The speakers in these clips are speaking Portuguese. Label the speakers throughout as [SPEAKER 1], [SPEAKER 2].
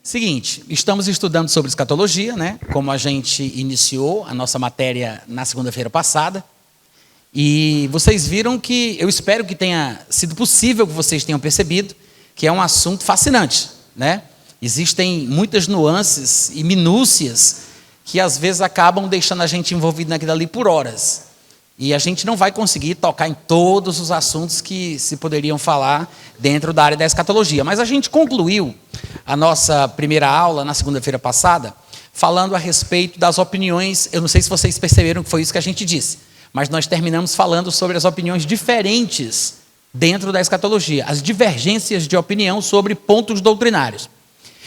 [SPEAKER 1] Seguinte, estamos estudando sobre escatologia, né? Como a gente iniciou a nossa matéria na segunda-feira passada. E vocês viram que, eu espero que tenha sido possível que vocês tenham percebido, que é um assunto fascinante, né? Existem muitas nuances e minúcias que às vezes acabam deixando a gente envolvido naquilo ali por horas. E a gente não vai conseguir tocar em todos os assuntos que se poderiam falar dentro da área da escatologia. Mas a gente concluiu a nossa primeira aula na segunda-feira passada, falando a respeito das opiniões. Eu não sei se vocês perceberam que foi isso que a gente disse, mas nós terminamos falando sobre as opiniões diferentes dentro da escatologia, as divergências de opinião sobre pontos doutrinários.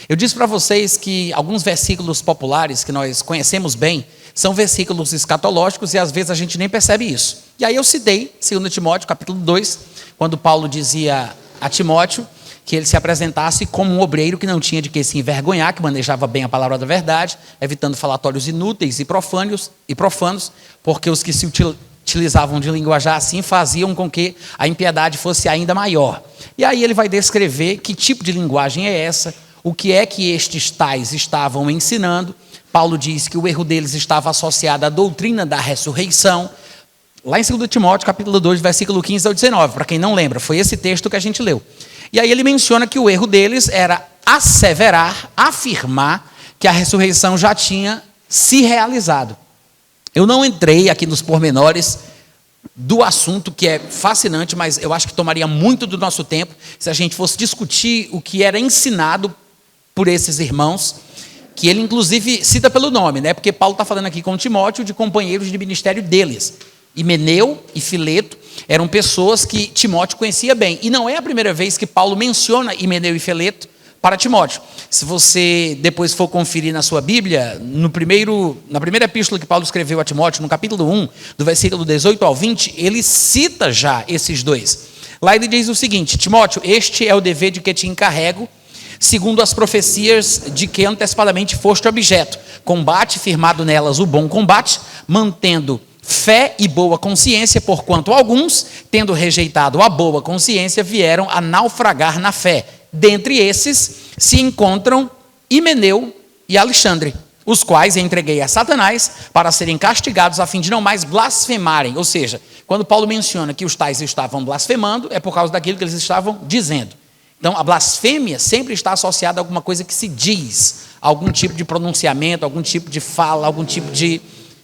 [SPEAKER 1] Eu disse para vocês que alguns versículos populares que nós conhecemos bem são versículos escatológicos e às vezes a gente nem percebe isso. E aí eu citei 2 Timóteo, capítulo 2, quando Paulo dizia a Timóteo que ele se apresentasse como um obreiro que não tinha de que se envergonhar, que manejava bem a palavra da verdade, evitando falatórios inúteis e profanos, porque os que se utilizavam de linguajar assim faziam com que a impiedade fosse ainda maior. E aí ele vai descrever que tipo de linguagem é essa, o que é que estes tais estavam ensinando. Paulo diz que o erro deles estava associado à doutrina da ressurreição. Lá em 2 Timóteo, capítulo 2, versículo 15 ao 19, para quem não lembra, foi esse texto que a gente leu. E aí ele menciona que o erro deles era asseverar, afirmar que a ressurreição já tinha se realizado. Eu não entrei aqui nos pormenores do assunto, que é fascinante, mas eu acho que tomaria muito do nosso tempo se a gente fosse discutir o que era ensinado por esses irmãos, que ele inclusive cita pelo nome, né? Porque Paulo está falando aqui com Timóteo de companheiros de ministério deles. Himeneu e Fileto eram pessoas que Timóteo conhecia bem. E não é a primeira vez que Paulo menciona Himeneu e Fileto para Timóteo. Se você depois for conferir na sua Bíblia, na primeira epístola que Paulo escreveu a Timóteo, no capítulo 1, do versículo 18 ao 20, ele cita já esses dois. Lá ele diz o seguinte: Timóteo, este é o dever de que te encarrego, segundo as profecias de que antecipadamente foste objeto. Combate firmado nelas o bom combate, mantendo fé e boa consciência, porquanto alguns, tendo rejeitado a boa consciência, vieram a naufragar na fé. Dentre esses se encontram Himeneu e Alexandre, os quais entreguei a Satanás para serem castigados a fim de não mais blasfemarem. Ou seja, quando Paulo menciona que os tais estavam blasfemando, é por causa daquilo que eles estavam dizendo. Então, a blasfêmia sempre está associada a alguma coisa que se diz, algum tipo de pronunciamento, algum tipo de fala, algum tipo de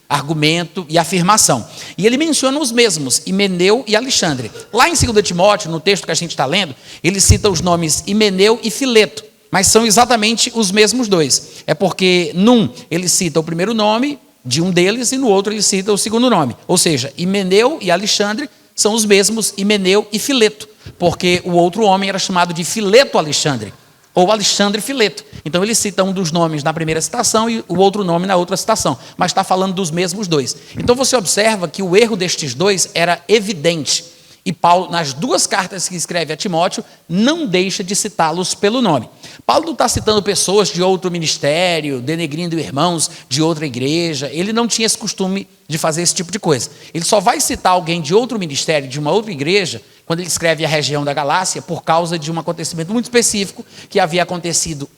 [SPEAKER 1] argumento e afirmação. E ele menciona os mesmos, Himeneu e Alexandre. Lá em 2 Timóteo, no texto que a gente está lendo, ele cita os nomes Himeneu e Fileto, mas são exatamente os mesmos dois. É porque num ele cita o primeiro nome de um deles e no outro ele cita o segundo nome. Ou seja, Himeneu e Alexandre são os mesmos Himeneu e Fileto, porque o outro homem era chamado de Fileto Alexandre, ou Alexandre Fileto. Então ele cita um dos nomes na primeira citação e o outro nome na outra citação, mas está falando dos mesmos dois. Então você observa que o erro destes dois era evidente, e Paulo, nas duas cartas que escreve a Timóteo, não deixa de citá-los pelo nome. Paulo não está citando pessoas de outro ministério, denegrindo irmãos de outra igreja. Ele não tinha esse costume de fazer esse tipo de coisa. Ele só vai citar alguém de outro ministério, de uma outra igreja, quando ele escreve a região da Galácia, por causa de um acontecimento muito específico que havia acontecido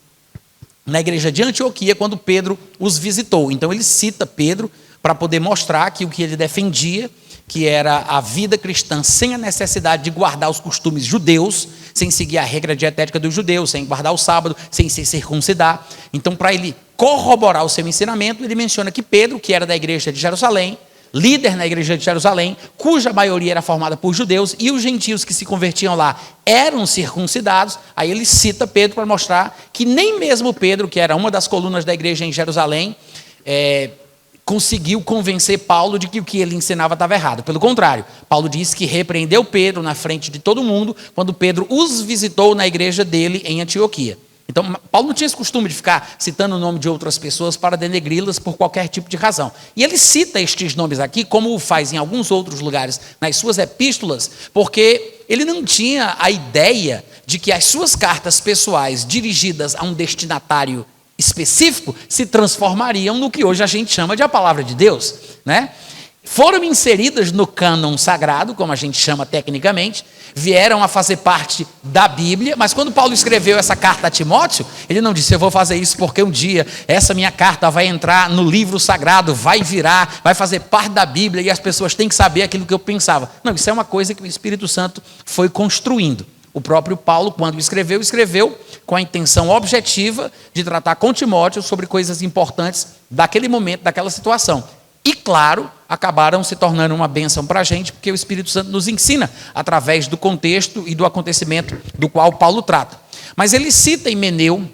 [SPEAKER 1] na igreja de Antioquia, quando Pedro os visitou. Então ele cita Pedro para poder mostrar que o que ele defendia, que era a vida cristã sem a necessidade de guardar os costumes judeus, sem seguir a regra dietética dos judeus, sem guardar o sábado, sem se circuncidar. Então, para ele corroborar o seu ensinamento, ele menciona que Pedro, que era da igreja de Jerusalém, líder na igreja de Jerusalém, cuja maioria era formada por judeus, e os gentios que se convertiam lá eram circuncidados. Aí ele cita Pedro para mostrar que nem mesmo Pedro, que era uma das colunas da igreja em Jerusalém, conseguiu convencer Paulo de que o que ele ensinava estava errado. Pelo contrário, Paulo diz que repreendeu Pedro na frente de todo mundo quando Pedro os visitou na igreja dele em Antioquia. Então, Paulo não tinha esse costume de ficar citando o nome de outras pessoas para denegri-las por qualquer tipo de razão. E ele cita estes nomes aqui, como o faz em alguns outros lugares nas suas epístolas, porque ele não tinha a ideia de que as suas cartas pessoais dirigidas a um destinatário específico se transformariam no que hoje a gente chama de a palavra de Deus, né? foram inseridas no cânon sagrado, como a gente chama tecnicamente, vieram a fazer parte da Bíblia, mas quando Paulo escreveu essa carta a Timóteo, ele não disse: eu vou fazer isso porque um dia essa minha carta vai entrar no livro sagrado, vai virar, vai fazer parte da Bíblia e as pessoas têm que saber aquilo que eu pensava. Não, isso é uma coisa que o Espírito Santo foi construindo. O próprio Paulo, quando escreveu com a intenção objetiva de tratar com Timóteo sobre coisas importantes daquele momento, daquela situação. E, claro, acabaram se tornando uma bênção para a gente, porque o Espírito Santo nos ensina através do contexto e do acontecimento do qual Paulo trata. Mas ele cita Himeneu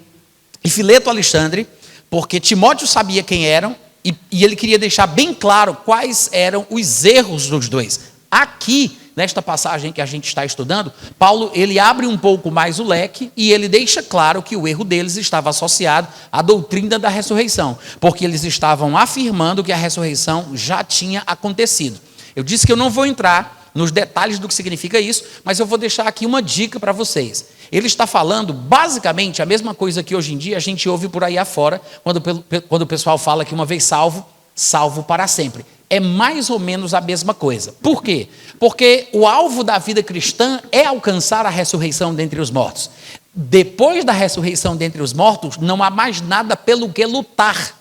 [SPEAKER 1] e Fileto Alexandre, porque Timóteo sabia quem eram e ele queria deixar bem claro quais eram os erros dos dois. Aqui, nesta passagem que a gente está estudando, Paulo ele abre um pouco mais o leque e ele deixa claro que o erro deles estava associado à doutrina da ressurreição, porque eles estavam afirmando que a ressurreição já tinha acontecido. Eu disse que eu não vou entrar nos detalhes do que significa isso, mas eu vou deixar aqui uma dica para vocês. Ele está falando basicamente a mesma coisa que hoje em dia a gente ouve por aí afora, quando o pessoal fala que uma vez salvo, salvo para sempre. É mais ou menos a mesma coisa. Por quê? Porque o alvo da vida cristã é alcançar a ressurreição dentre os mortos. Depois da ressurreição dentre os mortos, não há mais nada pelo que lutar.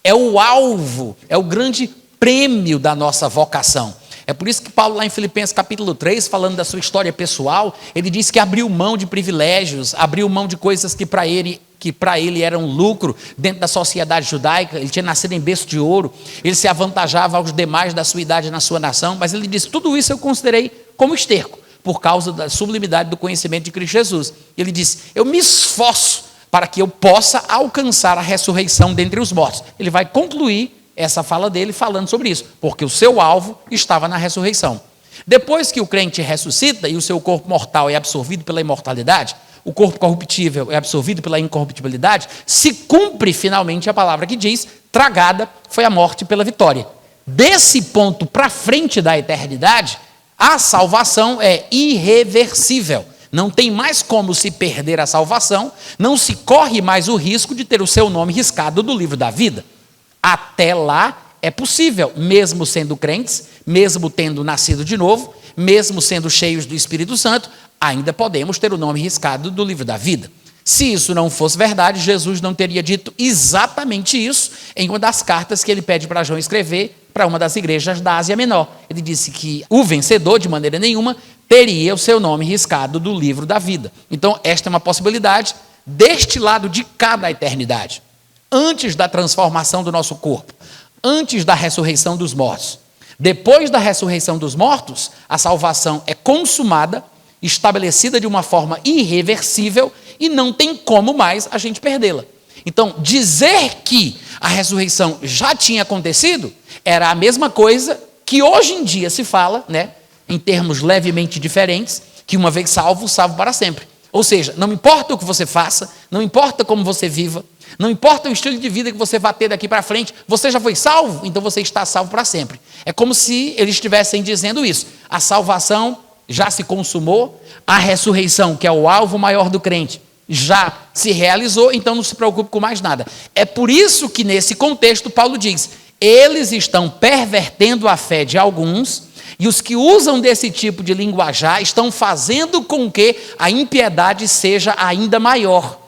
[SPEAKER 1] É o alvo, é o grande prêmio da nossa vocação. É por isso que Paulo, lá em Filipenses capítulo 3, falando da sua história pessoal, ele diz que abriu mão de privilégios, abriu mão de coisas que para ele eram lucro dentro da sociedade judaica. Ele tinha nascido em berço de ouro, ele se avantajava aos demais da sua idade na sua nação, mas ele disse: tudo isso eu considerei como esterco, por causa da sublimidade do conhecimento de Cristo Jesus. Ele disse: eu me esforço para que eu possa alcançar a ressurreição dentre os mortos. Ele vai concluir essa fala dele falando sobre isso, porque o seu alvo estava na ressurreição. Depois que o crente ressuscita e o seu corpo mortal é absorvido pela imortalidade, o corpo corruptível é absorvido pela incorruptibilidade, se cumpre finalmente a palavra que diz: tragada foi a morte pela vitória. Desse ponto para frente da eternidade, a salvação é irreversível. Não tem mais como se perder a salvação, não se corre mais o risco de ter o seu nome riscado do livro da vida. Até lá é possível, mesmo sendo crentes, mesmo tendo nascido de novo, mesmo sendo cheios do Espírito Santo, ainda podemos ter o nome riscado do livro da vida. Se isso não fosse verdade, Jesus não teria dito exatamente isso em uma das cartas que ele pede para João escrever para uma das igrejas da Ásia Menor. Ele disse que o vencedor, de maneira nenhuma, teria o seu nome riscado do livro da vida. Então, esta é uma possibilidade deste lado de cada eternidade. Antes da transformação do nosso corpo, antes da ressurreição dos mortos. Depois da ressurreição dos mortos, a salvação é consumada, estabelecida de uma forma irreversível e não tem como mais a gente perdê-la. Então, dizer que a ressurreição já tinha acontecido era a mesma coisa que hoje em dia se fala, em termos levemente diferentes, que uma vez salvo, salvo para sempre. Ou seja, não importa o que você faça, não importa como você viva, não importa o estilo de vida que você vai ter daqui para frente, você já foi salvo, então você está salvo para sempre. É como se eles estivessem dizendo isso. A salvação já se consumou, a ressurreição, que é o alvo maior do crente, já se realizou, então não se preocupe com mais nada. É por isso que nesse contexto Paulo diz: eles estão pervertendo a fé de alguns, e os que usam desse tipo de linguajar estão fazendo com que a impiedade seja ainda maior.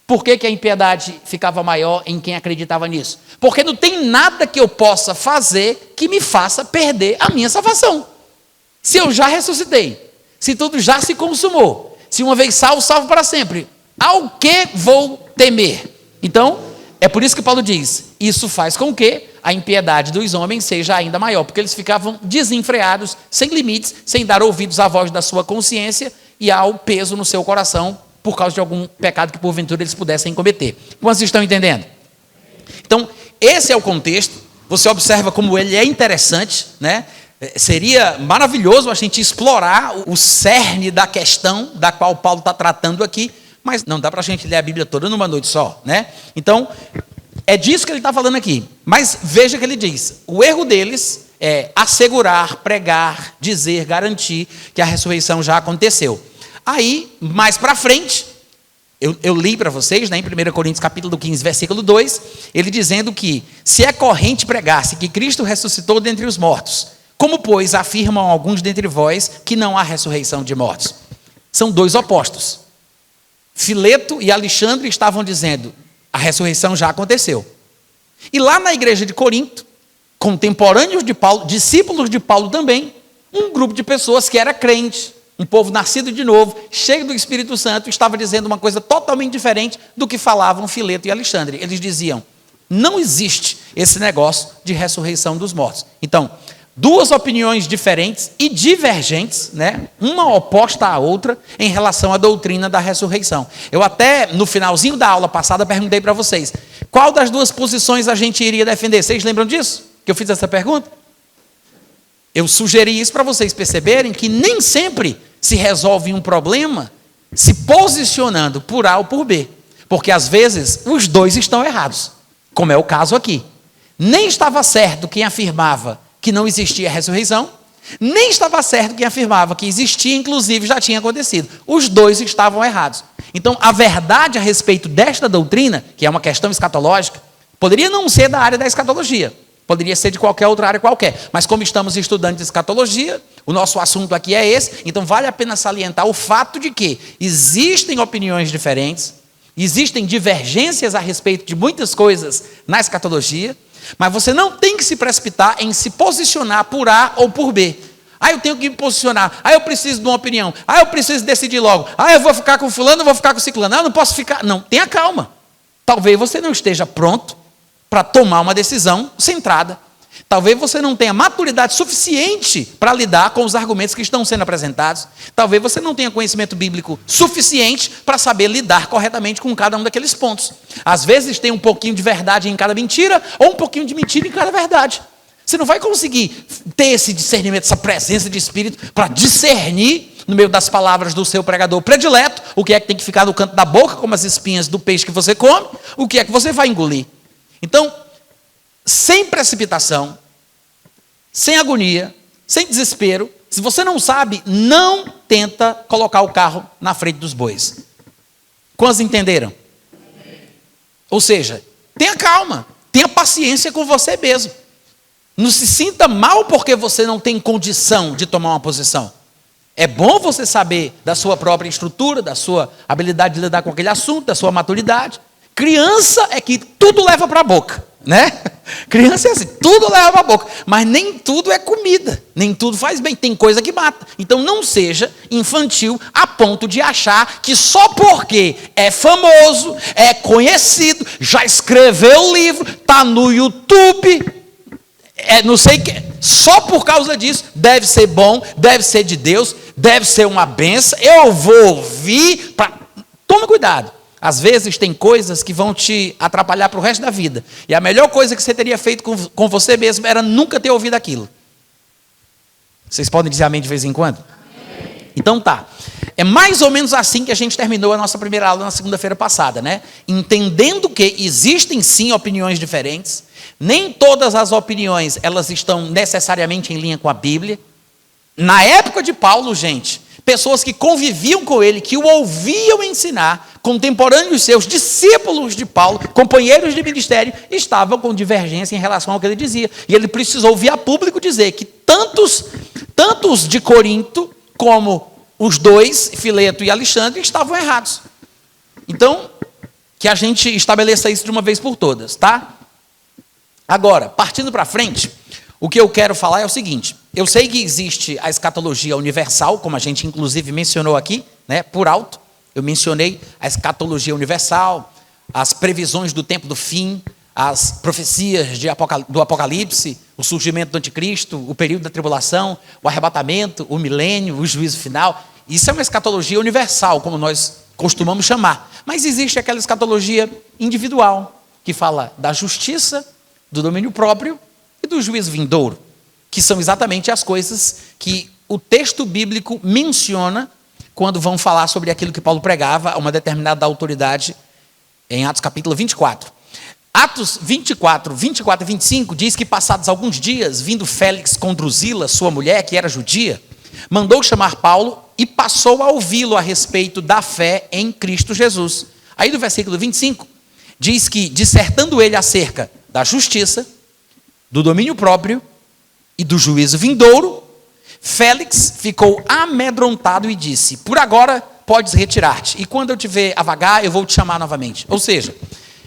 [SPEAKER 1] Por que a impiedade ficava maior em quem acreditava nisso? Porque não tem nada que eu possa fazer que me faça perder a minha salvação. Se eu já ressuscitei, se tudo já se consumou, se uma vez salvo, salvo para sempre, ao que vou temer? Então, é por isso que Paulo diz: isso faz com que a impiedade dos homens seja ainda maior, porque eles ficavam desenfreados, sem limites, sem dar ouvidos à voz da sua consciência e ao peso no seu coração, por causa de algum pecado que porventura eles pudessem cometer. Vocês estão entendendo? Então, esse é o contexto. Você observa como ele é interessante, Seria maravilhoso a gente explorar o cerne da questão da qual Paulo está tratando aqui, mas não dá para a gente ler a Bíblia toda numa noite só, Então, é disso que ele está falando aqui. Mas veja que ele diz: o erro deles é assegurar, pregar, dizer, garantir que a ressurreição já aconteceu. Aí, mais para frente, Eu li para vocês, né, em 1 Coríntios capítulo 15, versículo 2, ele dizendo que se é corrente pregar-se que Cristo ressuscitou dentre os mortos, como, pois, afirmam alguns dentre vós que não há ressurreição de mortos? São dois opostos. Fileto e Alexandre estavam dizendo, a ressurreição já aconteceu. E lá na igreja de Corinto, contemporâneos de Paulo, discípulos de Paulo também, um grupo de pessoas que era crente, um povo nascido de novo, cheio do Espírito Santo, estava dizendo uma coisa totalmente diferente do que falavam Fileto e Alexandre. Eles diziam, não existe esse negócio de ressurreição dos mortos. Então, duas opiniões diferentes e divergentes, né? Uma oposta à outra em relação à doutrina da ressurreição. Eu até, no finalzinho da aula passada, perguntei para vocês, qual das duas posições a gente iria defender? Vocês lembram disso? Que eu fiz essa pergunta? Eu sugeri isso para vocês perceberem que nem sempre se resolve um problema se posicionando por A ou por B. Porque às vezes os dois estão errados, como é o caso aqui. Nem estava certo quem afirmava que não existia ressurreição, nem estava certo quem afirmava que existia, inclusive já tinha acontecido. Os dois estavam errados. Então, a verdade a respeito desta doutrina, que é uma questão escatológica, poderia não ser da área da escatologia, poderia ser de qualquer outra área qualquer, mas como estamos estudando de escatologia, o nosso assunto aqui é esse, então vale a pena salientar o fato de que existem opiniões diferentes, existem divergências a respeito de muitas coisas na escatologia, mas você não tem que se precipitar em se posicionar por A ou por B. Eu tenho que me posicionar. Eu preciso de uma opinião. Eu preciso decidir logo. Eu vou ficar com fulano, eu vou ficar com ciclano. Eu não posso ficar... Não, tenha calma. Talvez você não esteja pronto para tomar uma decisão centrada. Talvez você não tenha maturidade suficiente para lidar com os argumentos que estão sendo apresentados. Talvez você não tenha conhecimento bíblico suficiente para saber lidar corretamente com cada um daqueles pontos. Às vezes tem um pouquinho de verdade em cada mentira, ou um pouquinho de mentira em cada verdade. Você não vai conseguir ter esse discernimento, essa presença de espírito para discernir, no meio das palavras do seu pregador predileto, o que é que tem que ficar no canto da boca, como as espinhas do peixe que você come, o que é que você vai engolir. Então, sem precipitação, sem agonia, sem desespero, se você não sabe, não tenta colocar o carro na frente dos bois. Quantos entenderam? Ou seja, tenha calma, tenha paciência com você mesmo. Não se sinta mal porque você não tem condição de tomar uma posição. É bom você saber da sua própria estrutura, da sua habilidade de lidar com aquele assunto, da sua maturidade. Criança é que tudo leva para a boca, né? Criança é assim, tudo leva para a boca, mas nem tudo é comida, nem tudo faz bem, tem coisa que mata. Então não seja infantil a ponto de achar que só porque é famoso, é conhecido, já escreveu o livro, está no YouTube, não sei o que, só por causa disso, deve ser bom, deve ser de Deus, deve ser uma benção, eu vou ouvir, toma cuidado. Às vezes tem coisas que vão te atrapalhar para o resto da vida. E a melhor coisa que você teria feito com você mesmo era nunca ter ouvido aquilo. Vocês podem dizer amém de vez em quando? Amém. Então tá. É mais ou menos assim que a gente terminou a nossa primeira aula na segunda-feira passada, né? Entendendo que existem sim opiniões diferentes. Nem todas as opiniões elas estão necessariamente em linha com a Bíblia. Na época de Paulo, gente, pessoas que conviviam com ele, que o ouviam ensinar, contemporâneos seus, discípulos de Paulo, companheiros de ministério, estavam com divergência em relação ao que ele dizia. E ele precisou vir a público dizer que tantos de Corinto, como os dois, Fileto e Alexandre, estavam errados. Então, que a gente estabeleça isso de uma vez por todas, tá? Agora, partindo para frente, o que eu quero falar é o seguinte: eu sei que existe a escatologia universal, como a gente inclusive mencionou aqui, né, por alto. Eu mencionei a escatologia universal, as previsões do tempo do fim, as profecias do Apocalipse, o surgimento do anticristo, o período da tribulação, o arrebatamento, o milênio, o juízo final. Isso é uma escatologia universal, como nós costumamos chamar. Mas existe aquela escatologia individual, que fala da justiça, do domínio próprio e do juízo vindouro, que são exatamente as coisas que o texto bíblico menciona quando vão falar sobre aquilo que Paulo pregava a uma determinada autoridade em Atos capítulo 24. Atos 24 e 25 diz que passados alguns dias, vindo Félix com Drusila, sua mulher, que era judia, mandou chamar Paulo e passou a ouvi-lo a respeito da fé em Cristo Jesus. Aí no versículo 25, diz que, dissertando ele acerca da justiça, do domínio próprio e do juízo vindouro, Félix ficou amedrontado e disse: por agora podes retirar-te, e quando eu te ver a vagar, eu vou te chamar novamente. Ou seja,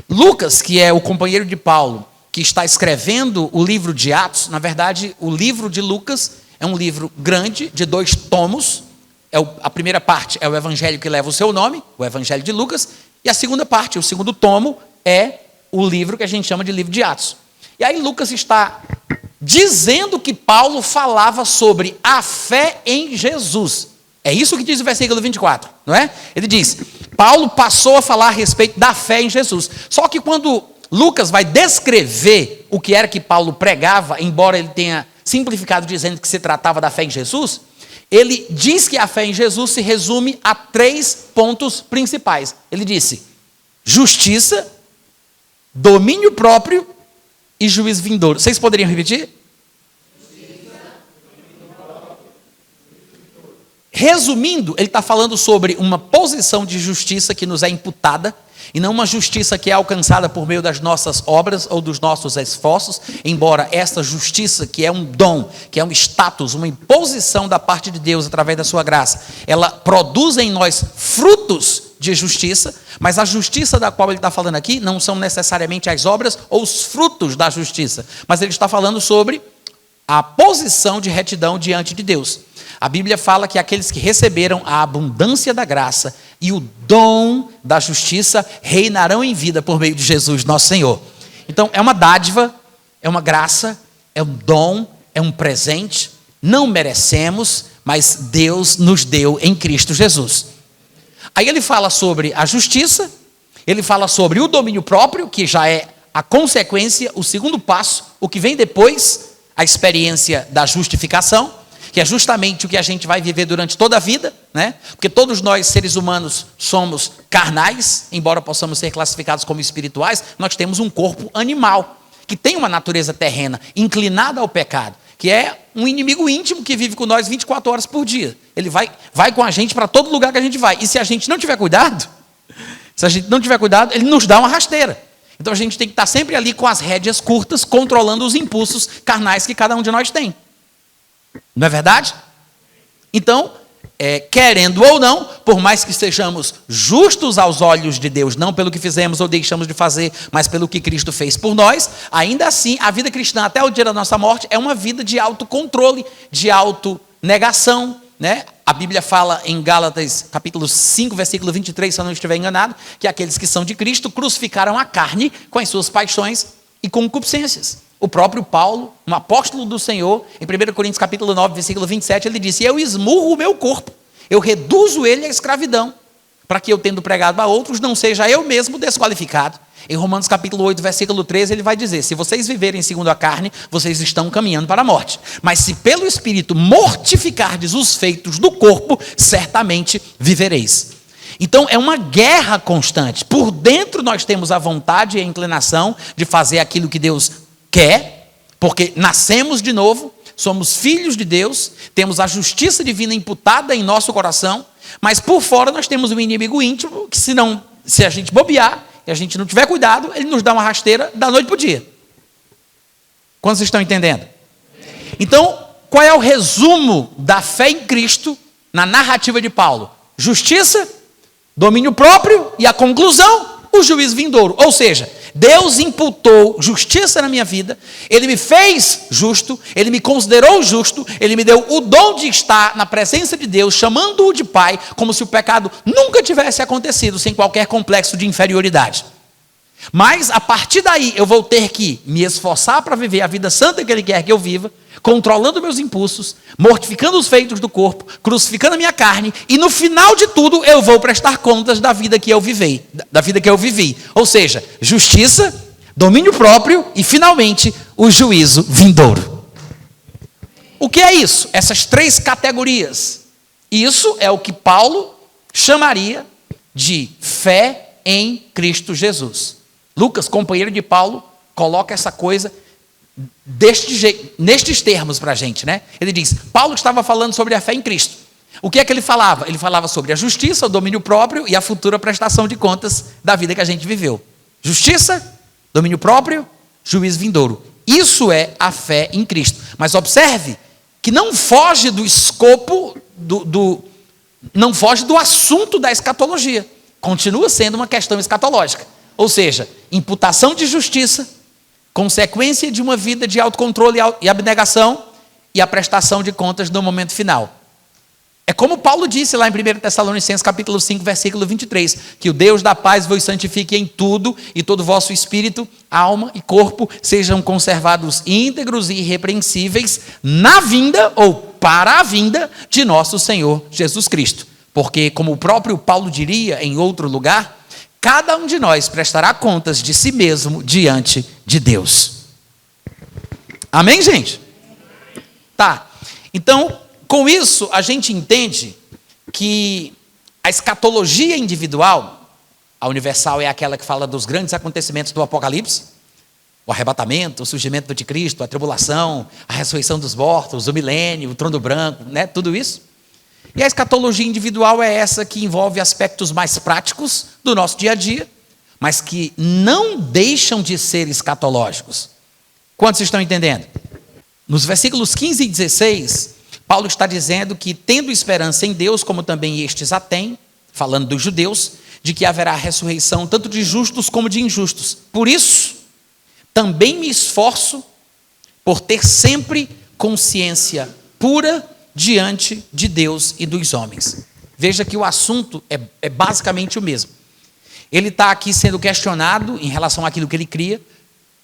[SPEAKER 1] Lucas, que é o companheiro de Paulo, que está escrevendo o livro de Atos, na verdade, o livro de Lucas é um livro grande, de 2 tomos. A primeira parte é o evangelho que leva o seu nome, o evangelho de Lucas, e a segunda parte, o segundo tomo, é o livro que a gente chama de livro de Atos. E aí Lucas está dizendo que Paulo falava sobre a fé em Jesus. É isso que diz o versículo 24, não é? Ele diz, Paulo passou a falar a respeito da fé em Jesus. Só que quando Lucas vai descrever o que era que Paulo pregava, embora ele tenha simplificado dizendo que se tratava da fé em Jesus, ele diz que a fé em Jesus se resume a 3 pontos principais. Ele disse: justiça, domínio próprio e juízo vindouro. Vocês poderiam repetir? Resumindo, ele está falando sobre uma posição de justiça que nos é imputada, e não uma justiça que é alcançada por meio das nossas obras ou dos nossos esforços, embora essa justiça, que é um dom, que é um status, uma imposição da parte de Deus através da sua graça, ela produz em nós frutos de justiça, mas a justiça da qual ele está falando aqui não são necessariamente as obras ou os frutos da justiça, mas ele está falando sobre a posição de retidão diante de Deus. A Bíblia fala que aqueles que receberam a abundância da graça e o dom da justiça reinarão em vida por meio de Jesus, nosso Senhor. Então, é uma dádiva, é uma graça, é um dom, é um presente. Não merecemos, mas Deus nos deu em Cristo Jesus. Aí ele fala sobre a justiça, ele fala sobre o domínio próprio, que já é a consequência, o segundo passo, o que vem depois, a experiência da justificação, que é justamente o que a gente vai viver durante toda a vida, né? Porque todos nós, seres humanos, somos carnais, embora possamos ser classificados como espirituais, nós temos um corpo animal, que tem uma natureza terrena, inclinada ao pecado, que é um inimigo íntimo que vive com nós 24 horas por dia. Ele vai com a gente para todo lugar que a gente vai, e se a gente não tiver cuidado, ele nos dá uma rasteira. Então a gente tem que estar sempre ali com as rédeas curtas, controlando os impulsos carnais que cada um de nós tem. Não é verdade? Então, querendo ou não, por mais que sejamos justos aos olhos de Deus, não pelo que fizemos ou deixamos de fazer, mas pelo que Cristo fez por nós, ainda assim, a vida cristã até o dia da nossa morte é uma vida de autocontrole, de autonegação, né? A Bíblia fala em Gálatas capítulo 5, versículo 23, se eu não estiver enganado, que aqueles que são de Cristo crucificaram a carne com as suas paixões e concupiscências. O próprio Paulo, um apóstolo do Senhor, em 1 Coríntios capítulo 9, versículo 27, ele disse: eu esmurro o meu corpo, eu reduzo ele à escravidão, para que eu, tendo pregado a outros, não seja eu mesmo desqualificado. Em Romanos capítulo 8, versículo 13, ele vai dizer: se vocês viverem segundo a carne, vocês estão caminhando para a morte. Mas se pelo Espírito mortificardes os feitos do corpo, certamente vivereis. Então é uma guerra constante. Por dentro nós temos a vontade e a inclinação de fazer aquilo que Deus quer, porque nascemos de novo, somos filhos de Deus, temos a justiça divina imputada em nosso coração, mas por fora nós temos um inimigo íntimo que, se a gente bobear e a gente não tiver cuidado, ele nos dá uma rasteira da noite para o dia. Quantos estão entendendo? Então, qual é o resumo da fé em Cristo na narrativa de Paulo? Justiça, domínio próprio e a conclusão, o juízo vindouro. Ou seja, Deus imputou justiça na minha vida, Ele me fez justo, Ele me considerou justo, Ele me deu o dom de estar na presença de Deus, chamando-o de Pai, como se o pecado nunca tivesse acontecido, sem qualquer complexo de inferioridade. Mas, a partir daí, eu vou ter que me esforçar para viver a vida santa que Ele quer que eu viva, controlando meus impulsos, mortificando os feitos do corpo, crucificando a minha carne, e no final de tudo eu vou prestar contas da vida que eu vivi. Ou seja, justiça, domínio próprio e, finalmente, o juízo vindouro. O que é isso? Essas 3 categorias. Isso é o que Paulo chamaria de fé em Cristo Jesus. Lucas, companheiro de Paulo, coloca essa coisa nestes termos para a gente, né? Ele diz: Paulo estava falando sobre a fé em Cristo, O que é que ele falava? Ele falava sobre a justiça, o domínio próprio e a futura prestação de contas da vida que a gente viveu. Justiça, domínio próprio, juízo vindouro. Isso é a fé em Cristo. Mas observe que não foge do escopo, não foge do assunto da escatologia. Continua sendo uma questão escatológica. Ou seja, imputação de justiça, consequência de uma vida de autocontrole e abnegação e a prestação de contas no momento final. É como Paulo disse lá em 1 Tessalonicenses capítulo 5, versículo 23, que o Deus da paz vos santifique em tudo, e todo o vosso espírito, alma e corpo sejam conservados íntegros e irrepreensíveis na vinda ou para a vinda de nosso Senhor Jesus Cristo. Porque, como o próprio Paulo diria em outro lugar, cada um de nós prestará contas de si mesmo diante de Deus. Amém, gente? Tá. Então, com isso, a gente entende que a escatologia individual, a universal é aquela que fala dos grandes acontecimentos do Apocalipse, o arrebatamento, o surgimento do anticristo, a tribulação, a ressurreição dos mortos, o milênio, o trono branco, né? Tudo isso. E a escatologia individual é essa que envolve aspectos mais práticos do nosso dia a dia, mas que não deixam de ser escatológicos. Quantos estão entendendo? Nos versículos 15 e 16, Paulo está dizendo que, tendo esperança em Deus, como também estes a têm, falando dos judeus, de que haverá ressurreição tanto de justos como de injustos. Por isso, também me esforço por ter sempre consciência pura diante de Deus e dos homens. Veja que o assunto é basicamente o mesmo. Ele está aqui sendo questionado em relação àquilo que ele cria.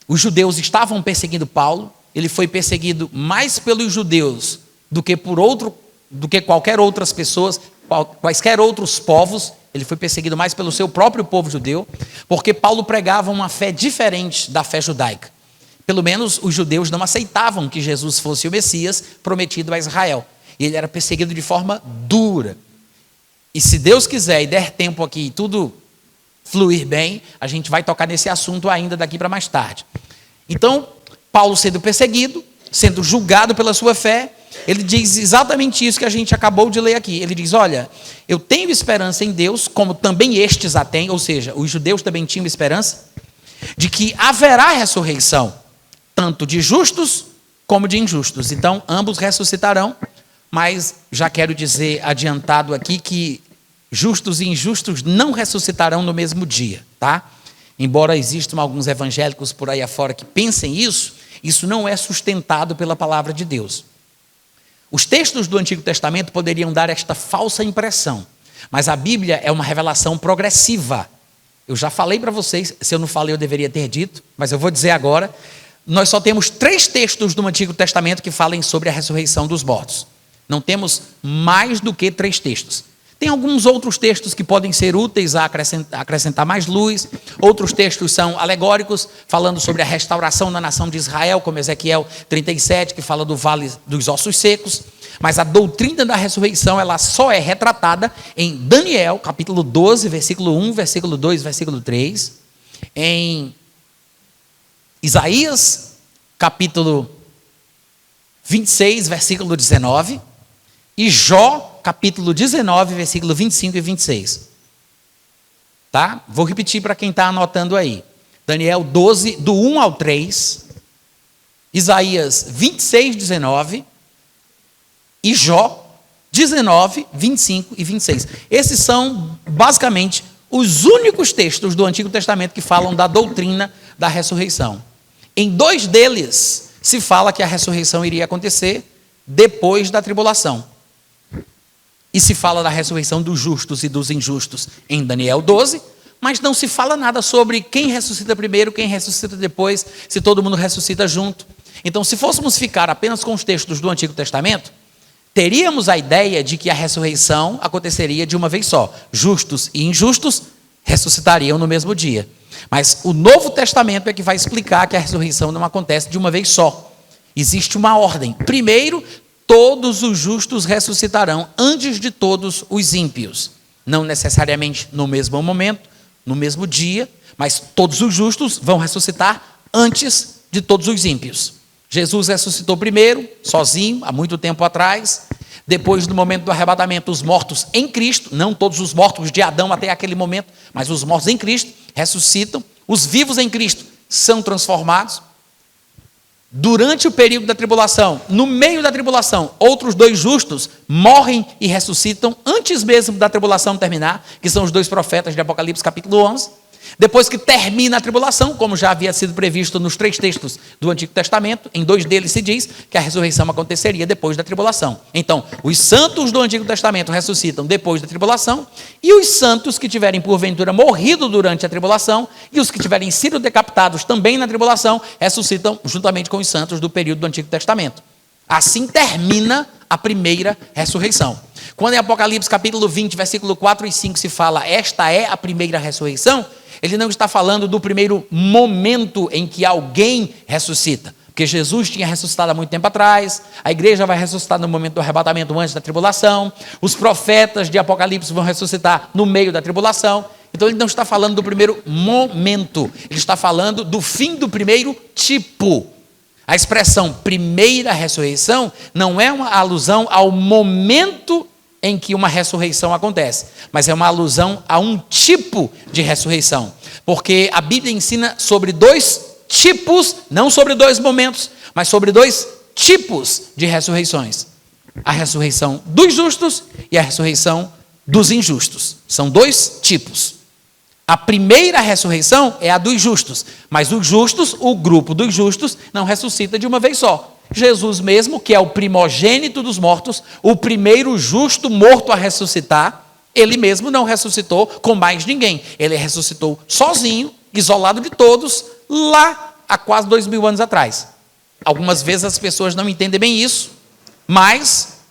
[SPEAKER 1] Os judeus estavam perseguindo Paulo. Ele foi perseguido mais pelos judeus do que qualquer outras pessoas, quaisquer outros povos. Ele foi perseguido mais pelo seu próprio povo judeu, porque Paulo pregava uma fé diferente da fé judaica. Pelo menos os judeus não aceitavam que Jesus fosse o Messias prometido a Israel. E ele era perseguido de forma dura. E se Deus quiser e der tempo aqui e tudo fluir bem, a gente vai tocar nesse assunto ainda daqui para mais tarde. Então, Paulo sendo perseguido, sendo julgado pela sua fé, ele diz exatamente isso que a gente acabou de ler aqui. Ele diz, olha, eu tenho esperança em Deus, como também estes a têm, ou seja, os judeus também tinham esperança, de que haverá ressurreição, tanto de justos como de injustos. Então, ambos ressuscitarão, mas já quero dizer adiantado aqui que justos e injustos não ressuscitarão no mesmo dia, tá? Embora existam alguns evangélicos por aí afora que pensem isso não é sustentado pela palavra de Deus. Os textos do Antigo Testamento poderiam dar esta falsa impressão, mas a Bíblia é uma revelação progressiva. Eu já falei para vocês, se eu não falei eu deveria ter dito, mas eu vou dizer agora, nós só temos 3 textos do Antigo Testamento que falem sobre a ressurreição dos mortos. Não temos mais do que 3 textos. Tem alguns outros textos que podem ser úteis a acrescentar mais luz. Outros textos são alegóricos, falando sobre a restauração da nação de Israel, como Ezequiel 37, que fala do vale dos ossos secos. Mas a doutrina da ressurreição, ela só é retratada em Daniel, capítulo 12, versículo 1, versículo 2, versículo 3. Em Isaías, capítulo 26, versículo 19. E Jó, capítulo 19, versículo 25 e 26. Tá? Vou repetir para quem está anotando aí. Daniel 12, do 1 ao 3. Isaías 26, 19. E Jó 19, 25 e 26. Esses são, basicamente, os únicos textos do Antigo Testamento que falam da doutrina da ressurreição. Em 2 deles, se fala que a ressurreição iria acontecer depois da tribulação. E se fala da ressurreição dos justos e dos injustos em Daniel 12, mas não se fala nada sobre quem ressuscita primeiro, quem ressuscita depois, se todo mundo ressuscita junto. Então, se fôssemos ficar apenas com os textos do Antigo Testamento, teríamos a ideia de que a ressurreição aconteceria de uma vez só. Justos e injustos ressuscitariam no mesmo dia. Mas o Novo Testamento é que vai explicar que a ressurreição não acontece de uma vez só. Existe uma ordem. Primeiro, todos os justos ressuscitarão antes de todos os ímpios. Não necessariamente no mesmo momento, no mesmo dia, mas todos os justos vão ressuscitar antes de todos os ímpios. Jesus ressuscitou primeiro, sozinho, há muito tempo atrás. Depois do momento do arrebatamento, os mortos em Cristo, não todos os mortos de Adão até aquele momento, mas os mortos em Cristo ressuscitam. Os vivos em Cristo são transformados. Durante o período da tribulação, no meio da tribulação, outros 2 justos morrem e ressuscitam antes mesmo da tribulação terminar, que são os 2 profetas de Apocalipse capítulo 11. Depois que termina a tribulação, como já havia sido previsto nos 3 textos do Antigo Testamento, em 2 deles se diz que a ressurreição aconteceria depois da tribulação. Então, os santos do Antigo Testamento ressuscitam depois da tribulação, e os santos que tiverem porventura morrido durante a tribulação, e os que tiverem sido decapitados também na tribulação, ressuscitam juntamente com os santos do período do Antigo Testamento. Assim termina a primeira ressurreição. Quando em Apocalipse capítulo 20, versículo 4 e 5 se fala, esta é a primeira ressurreição, ele não está falando do primeiro momento em que alguém ressuscita, porque Jesus tinha ressuscitado há muito tempo atrás, a igreja vai ressuscitar no momento do arrebatamento antes da tribulação, os profetas de Apocalipse vão ressuscitar no meio da tribulação. Então ele não está falando do primeiro momento, ele está falando do fim do primeiro tipo. A expressão primeira ressurreição não é uma alusão ao momento em que uma ressurreição acontece, mas é uma alusão a um tipo de ressurreição, porque a Bíblia ensina sobre 2 tipos, não sobre 2 momentos, mas sobre 2 tipos de ressurreições: a ressurreição dos justos e a ressurreição dos injustos. São 2 tipos. A primeira ressurreição é a dos justos, mas os justos, o grupo dos justos, não ressuscita de uma vez só. Jesus mesmo, que é o primogênito dos mortos, o primeiro justo morto a ressuscitar, ele mesmo não ressuscitou com mais ninguém. Ele ressuscitou sozinho, isolado de todos, lá há quase 2000 anos atrás. Algumas vezes as pessoas não entendem bem isso, mas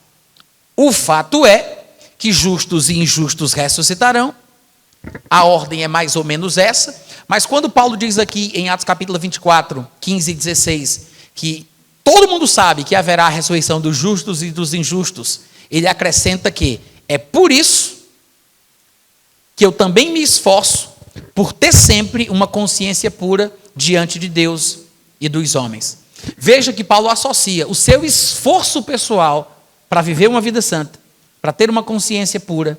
[SPEAKER 1] o fato é que justos e injustos ressuscitarão. A ordem é mais ou menos essa, mas quando Paulo diz aqui em Atos capítulo 24, 15 e 16, que todo mundo sabe que haverá a ressurreição dos justos e dos injustos, ele acrescenta que é por isso que eu também me esforço por ter sempre uma consciência pura diante de Deus e dos homens. Veja que Paulo associa o seu esforço pessoal para viver uma vida santa, para ter uma consciência pura,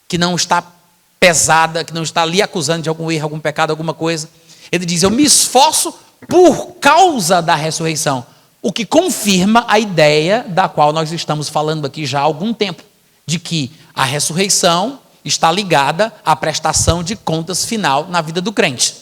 [SPEAKER 1] que não está pesada, que não está ali acusando de algum erro, algum pecado, alguma coisa. Ele diz, eu me esforço por causa da ressurreição, o que confirma a ideia da qual nós estamos falando aqui já há algum tempo, de que a ressurreição está ligada à prestação de contas final na vida do crente.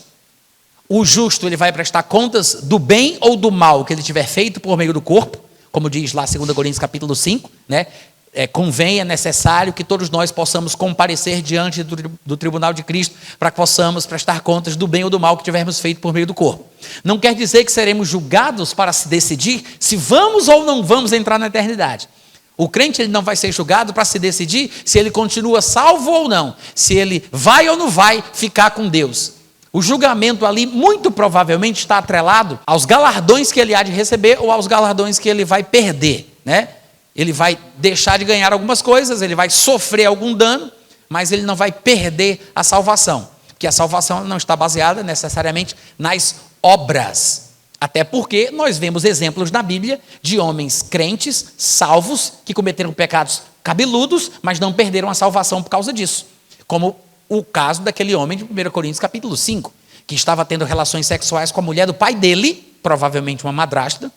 [SPEAKER 1] O justo, ele vai prestar contas do bem ou do mal que ele tiver feito por meio do corpo, como diz lá 2 Coríntios capítulo 5, né? É necessário que todos nós possamos comparecer diante do tribunal de Cristo para que possamos prestar contas do bem ou do mal que tivermos feito por meio do corpo. Não quer dizer que seremos julgados para se decidir se vamos ou não vamos entrar na eternidade. O crente ele não vai ser julgado para se decidir se ele continua salvo ou não, se ele vai ou não vai ficar com Deus. O julgamento ali muito provavelmente está atrelado aos galardões que ele há de receber ou aos galardões que ele vai perder, né? Ele vai deixar de ganhar algumas coisas, ele vai sofrer algum dano, mas ele não vai perder a salvação, porque a salvação não está baseada necessariamente nas obras. Até porque nós vemos exemplos na Bíblia de homens crentes, salvos, que cometeram pecados cabeludos, mas não perderam a salvação por causa disso. Como o caso daquele homem de 1 Coríntios capítulo 5, que estava tendo relações sexuais com a mulher do pai dele, provavelmente uma madrasta.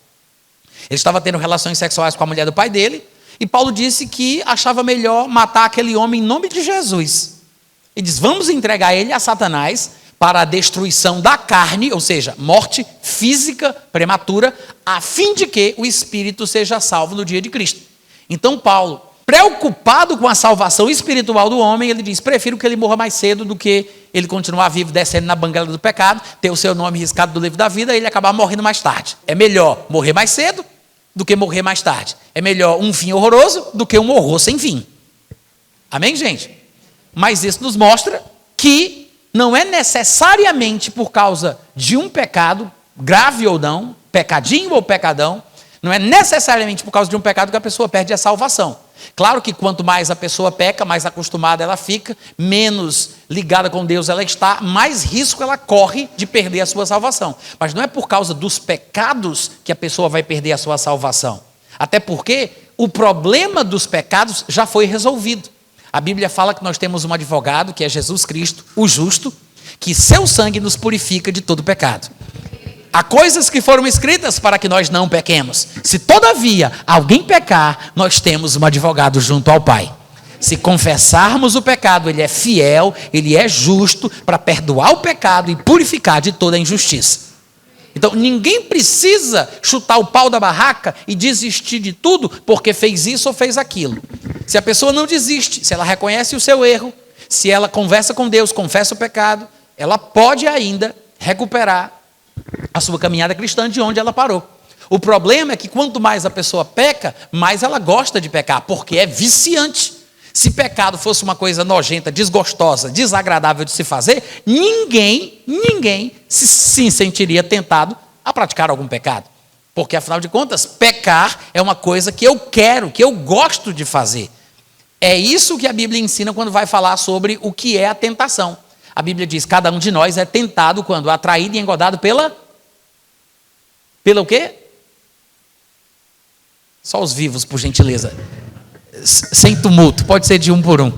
[SPEAKER 1] Ele estava tendo relações sexuais com a mulher do pai dele, e Paulo disse que achava melhor matar aquele homem em nome de Jesus. Ele diz, vamos entregar ele a Satanás para a destruição da carne, ou seja, morte física prematura, a fim de que o espírito seja salvo no dia de Cristo. Então Paulo, preocupado com a salvação espiritual do homem, ele diz, prefiro que ele morra mais cedo do que ele continuar vivo, descendo na banguela do pecado, ter o seu nome riscado do livro da vida e ele acabar morrendo mais tarde. É melhor morrer mais cedo do que morrer mais tarde. É melhor um fim horroroso do que um horror sem fim. Amém, gente? Mas isso nos mostra que não é necessariamente por causa de um pecado, grave ou não, pecadinho ou pecadão, não é necessariamente por causa de um pecado que a pessoa perde a salvação. Claro que quanto mais a pessoa peca, mais acostumada ela fica, menos ligada com Deus ela está, mais risco ela corre de perder a sua salvação. Mas não é por causa dos pecados que a pessoa vai perder a sua salvação. Até porque o problema dos pecados já foi resolvido. A Bíblia fala que nós temos um advogado, que é Jesus Cristo, o justo, que seu sangue nos purifica de todo pecado. Há coisas que foram escritas para que nós não pequemos. Se todavia alguém pecar, nós temos um advogado junto ao Pai. Se confessarmos o pecado, ele é fiel, ele é justo para perdoar o pecado e purificar de toda a injustiça. Então, ninguém precisa chutar o pau da barraca e desistir de tudo porque fez isso ou fez aquilo. Se a pessoa não desiste, se ela reconhece o seu erro, se ela conversa com Deus, confessa o pecado, ela pode ainda recuperar a sua caminhada cristã de onde ela parou. O problema é que quanto mais a pessoa peca, mais ela gosta de pecar, porque é viciante. Se pecado fosse uma coisa nojenta, desgostosa, desagradável de se fazer, ninguém se sentiria tentado a praticar algum pecado. Porque, afinal de contas, pecar é uma coisa que eu quero, que eu gosto de fazer. É isso que a Bíblia ensina quando vai falar sobre o que é a tentação. A Bíblia diz, cada um de nós é tentado quando atraído e engodado pela o quê? Só os vivos, por gentileza. Sem tumulto, pode ser de um por um.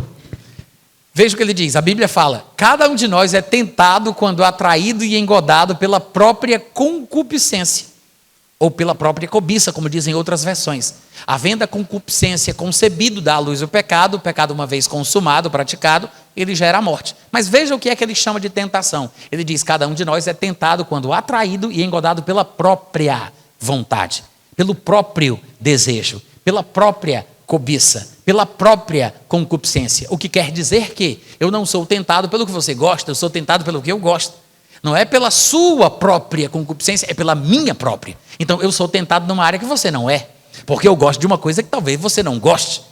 [SPEAKER 1] Veja o que ele diz, a Bíblia fala, cada um de nós é tentado quando atraído e engodado pela própria concupiscência, ou pela própria cobiça, como dizem outras versões. Havendo a concupiscência concebido dá à luz o pecado uma vez consumado, praticado, ele gera a morte. Mas veja o que é que ele chama de tentação. Ele diz, cada um de nós é tentado quando atraído e engodado pela própria vontade, pelo próprio desejo, pela própria cobiça, pela própria concupiscência. O que quer dizer que eu não sou tentado pelo que você gosta, eu sou tentado pelo que eu gosto. Não é pela sua própria concupiscência, é pela minha própria. Então eu sou tentado numa área que você não é, porque eu gosto de uma coisa que talvez você não goste.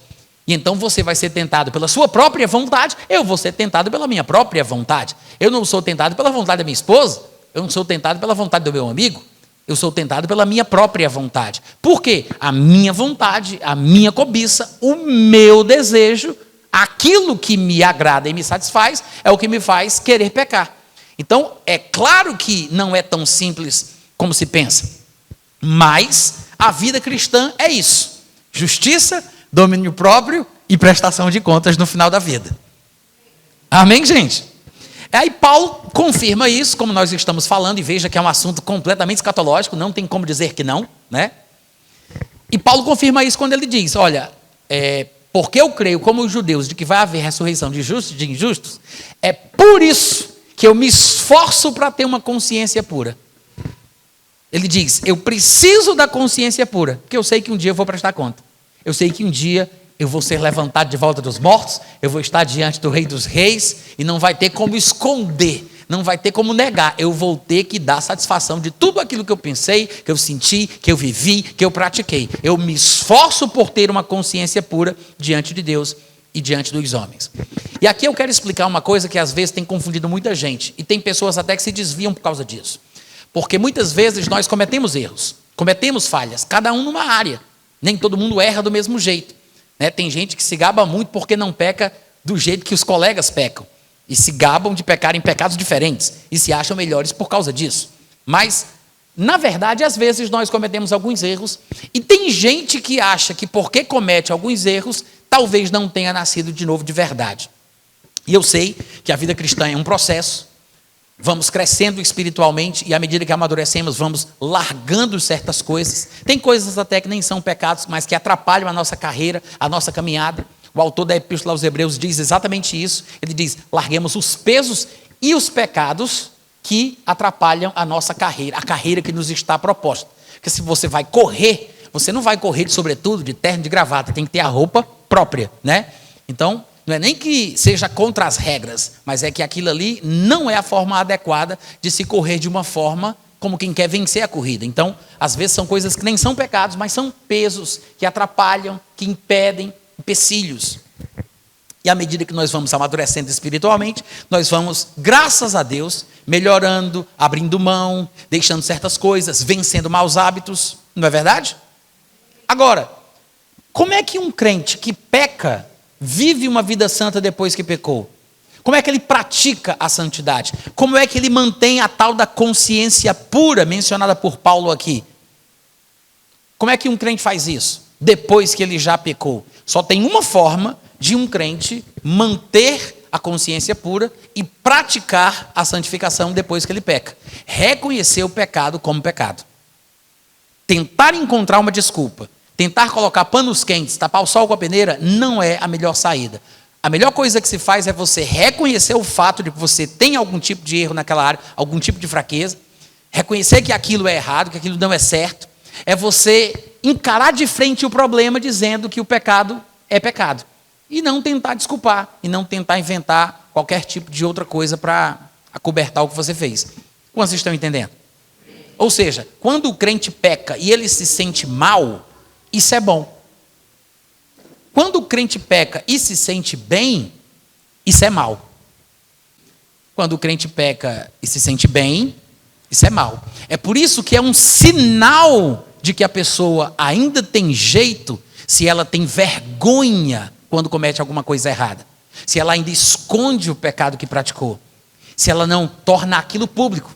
[SPEAKER 1] E então você vai ser tentado pela sua própria vontade, eu vou ser tentado pela minha própria vontade. Eu não sou tentado pela vontade da minha esposa, eu não sou tentado pela vontade do meu amigo, eu sou tentado pela minha própria vontade. Por quê? A minha vontade, a minha cobiça, o meu desejo, aquilo que me agrada e me satisfaz, é o que me faz querer pecar. Então, é claro que não é tão simples como se pensa, mas a vida cristã é isso: justiça, domínio próprio e prestação de contas no final da vida. Amém, gente? Aí Paulo confirma isso, como nós estamos falando, e veja que é um assunto completamente escatológico, não tem como dizer que não, né? E Paulo confirma isso quando ele diz, olha, porque eu creio, como os judeus, de que vai haver ressurreição de justos e de injustos, é por isso que eu me esforço para ter uma consciência pura. Ele diz, eu preciso da consciência pura, porque eu sei que um dia eu vou prestar conta. Eu sei que um dia eu vou ser levantado de volta dos mortos, eu vou estar diante do Rei dos Reis, e não vai ter como esconder, não vai ter como negar. Eu vou ter que dar satisfação de tudo aquilo que eu pensei, que eu senti, que eu vivi, que eu pratiquei. Eu me esforço por ter uma consciência pura diante de Deus e diante dos homens. E aqui eu quero explicar uma coisa que às vezes tem confundido muita gente, e tem pessoas até que se desviam por causa disso. Porque muitas vezes nós cometemos erros, cometemos falhas, cada um numa área. Nem todo mundo erra do mesmo jeito. Né? Tem gente que se gaba muito porque não peca do jeito que os colegas pecam. E se gabam de pecar em pecados diferentes. E se acham melhores por causa disso. Mas, na verdade, às vezes nós cometemos alguns erros. E tem gente que acha que porque comete alguns erros, talvez não tenha nascido de novo de verdade. E eu sei que a vida cristã é um processo. Vamos crescendo espiritualmente e à medida que amadurecemos, vamos largando certas coisas. Tem coisas até que nem são pecados, mas que atrapalham a nossa carreira, a nossa caminhada. O autor da Epístola aos Hebreus diz exatamente isso. Ele diz, larguemos os pesos e os pecados que atrapalham a nossa carreira, a carreira que nos está proposta. Porque se você vai correr, você não vai correr de sobretudo, de terno, de gravata, tem que ter a roupa própria, né? Então, não é nem que seja contra as regras, mas é que aquilo ali não é a forma adequada de se correr de uma forma como quem quer vencer a corrida. Então, às vezes são coisas que nem são pecados, mas são pesos que atrapalham, que impedem, empecilhos. E à medida que nós vamos amadurecendo espiritualmente, nós vamos, graças a Deus, melhorando, abrindo mão, deixando certas coisas, vencendo maus hábitos. Não é verdade? Agora, como é que um crente que peca vive uma vida santa depois que pecou? Como é que ele pratica a santidade? Como é que ele mantém a tal da consciência pura mencionada por Paulo aqui? Como é que um crente faz isso? depois que ele já pecou. Só tem uma forma de um crente manter a consciência pura e praticar a santificação depois que ele peca. Reconhecer o pecado como pecado. Tentar encontrar uma desculpa, tentar colocar panos quentes, tapar o sol com a peneira, não é a melhor saída. A melhor coisa que se faz é você reconhecer o fato de que você tem algum tipo de erro naquela área, algum tipo de fraqueza, reconhecer que aquilo é errado, que aquilo não é certo, é você encarar de frente o problema dizendo que o pecado é pecado. E não tentar desculpar, e não tentar inventar qualquer tipo de outra coisa para acobertar o que você fez. Como vocês estão entendendo? Ou seja, quando o crente peca e ele se sente mal, isso é bom. Quando o crente peca e se sente bem, isso é mal. Quando o crente peca e se sente bem, isso é mal. É por isso que é um sinal de que a pessoa ainda tem jeito se ela tem vergonha quando comete alguma coisa errada. Se ela ainda esconde o pecado que praticou. Se ela não torna aquilo público.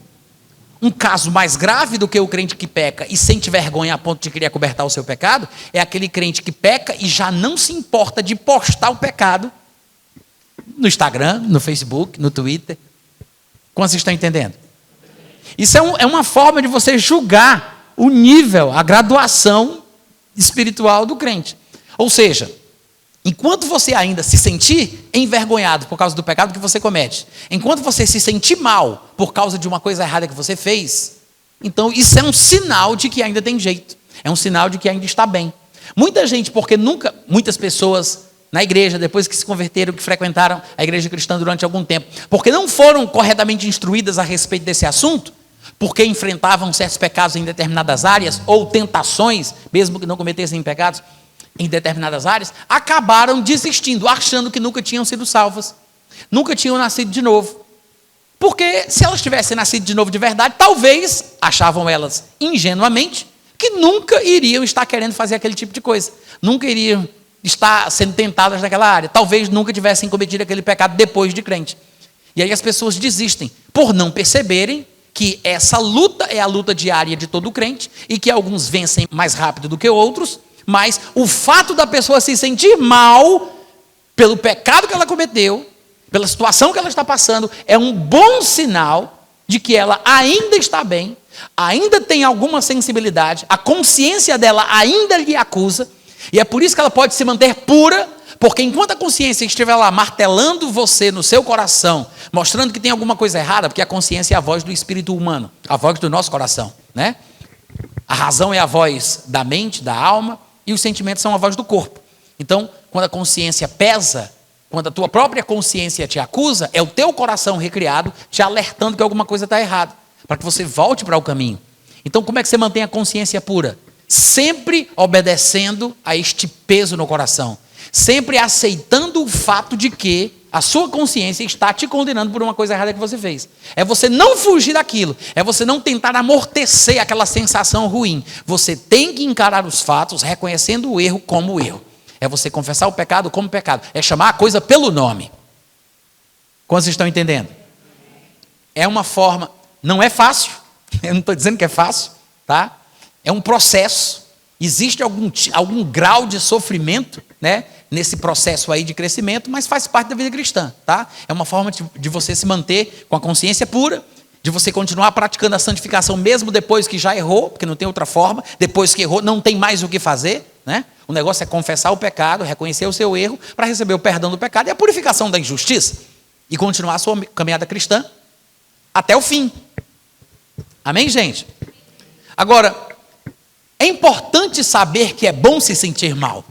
[SPEAKER 1] Um caso mais grave do que o crente que peca e sente vergonha a ponto de querer acobertar o seu pecado, é aquele crente que peca e já não se importa de postar o pecado no Instagram, no Facebook, no Twitter. Como vocês estão entendendo? Isso é uma forma de você julgar o nível, a graduação espiritual do crente. Ou seja, enquanto você ainda se sentir envergonhado por causa do pecado que você comete, enquanto você se sentir mal por causa de uma coisa errada que você fez, então isso é um sinal de que ainda tem jeito. É um sinal de que ainda está bem. Muita gente, muitas pessoas na igreja, depois que se converteram, que frequentaram a igreja cristã durante algum tempo, porque não foram corretamente instruídas a respeito desse assunto, porque enfrentavam certos pecados em determinadas áreas, ou tentações, mesmo que não cometessem pecados, em determinadas áreas, acabaram desistindo, achando que nunca tinham sido salvas, nunca tinham nascido de novo. Porque se elas tivessem nascido de novo de verdade, talvez, achavam elas ingenuamente, que nunca iriam estar querendo fazer aquele tipo de coisa, nunca iriam estar sendo tentadas naquela área, talvez nunca tivessem cometido aquele pecado depois de crente. E aí as pessoas desistem, por não perceberem que essa luta é a luta diária de todo crente, e que alguns vencem mais rápido do que outros, mas o fato da pessoa se sentir mal pelo pecado que ela cometeu, pela situação que ela está passando, é um bom sinal de que ela ainda está bem, ainda tem alguma sensibilidade, a consciência dela ainda lhe acusa, e é por isso que ela pode se manter pura, porque enquanto a consciência estiver lá martelando você no seu coração, mostrando que tem alguma coisa errada, porque a consciência é a voz do espírito humano, a voz do nosso coração, né? A razão é a voz da mente, da alma, e os sentimentos são a voz do corpo. Então, quando a consciência pesa, quando a tua própria consciência te acusa, é o teu coração recriado te alertando que alguma coisa está errada, para que você volte para o caminho. Então, como é que você mantém a consciência pura? Sempre obedecendo a este peso no coração, sempre aceitando o fato de que a sua consciência está te condenando por uma coisa errada que você fez. É você não fugir daquilo, é você não tentar amortecer aquela sensação ruim. Você tem que encarar os fatos, reconhecendo o erro como erro. É você confessar o pecado como pecado, é chamar a coisa pelo nome. Como vocês estão entendendo? É uma forma, não é fácil, eu não estou dizendo que é fácil, tá? É um processo, existe algum grau de sofrimento, né, nesse processo aí de crescimento, mas faz parte da vida cristã, tá? É uma forma de você se manter com a consciência pura, de você continuar praticando a santificação mesmo depois que já errou, porque não tem outra forma, depois que errou não tem mais o que fazer, né? O negócio é confessar o pecado, reconhecer o seu erro, para receber o perdão do pecado e a purificação da injustiça, e continuar a sua caminhada cristã até o fim. Amém, gente? Agora, é importante saber que é bom se sentir mal.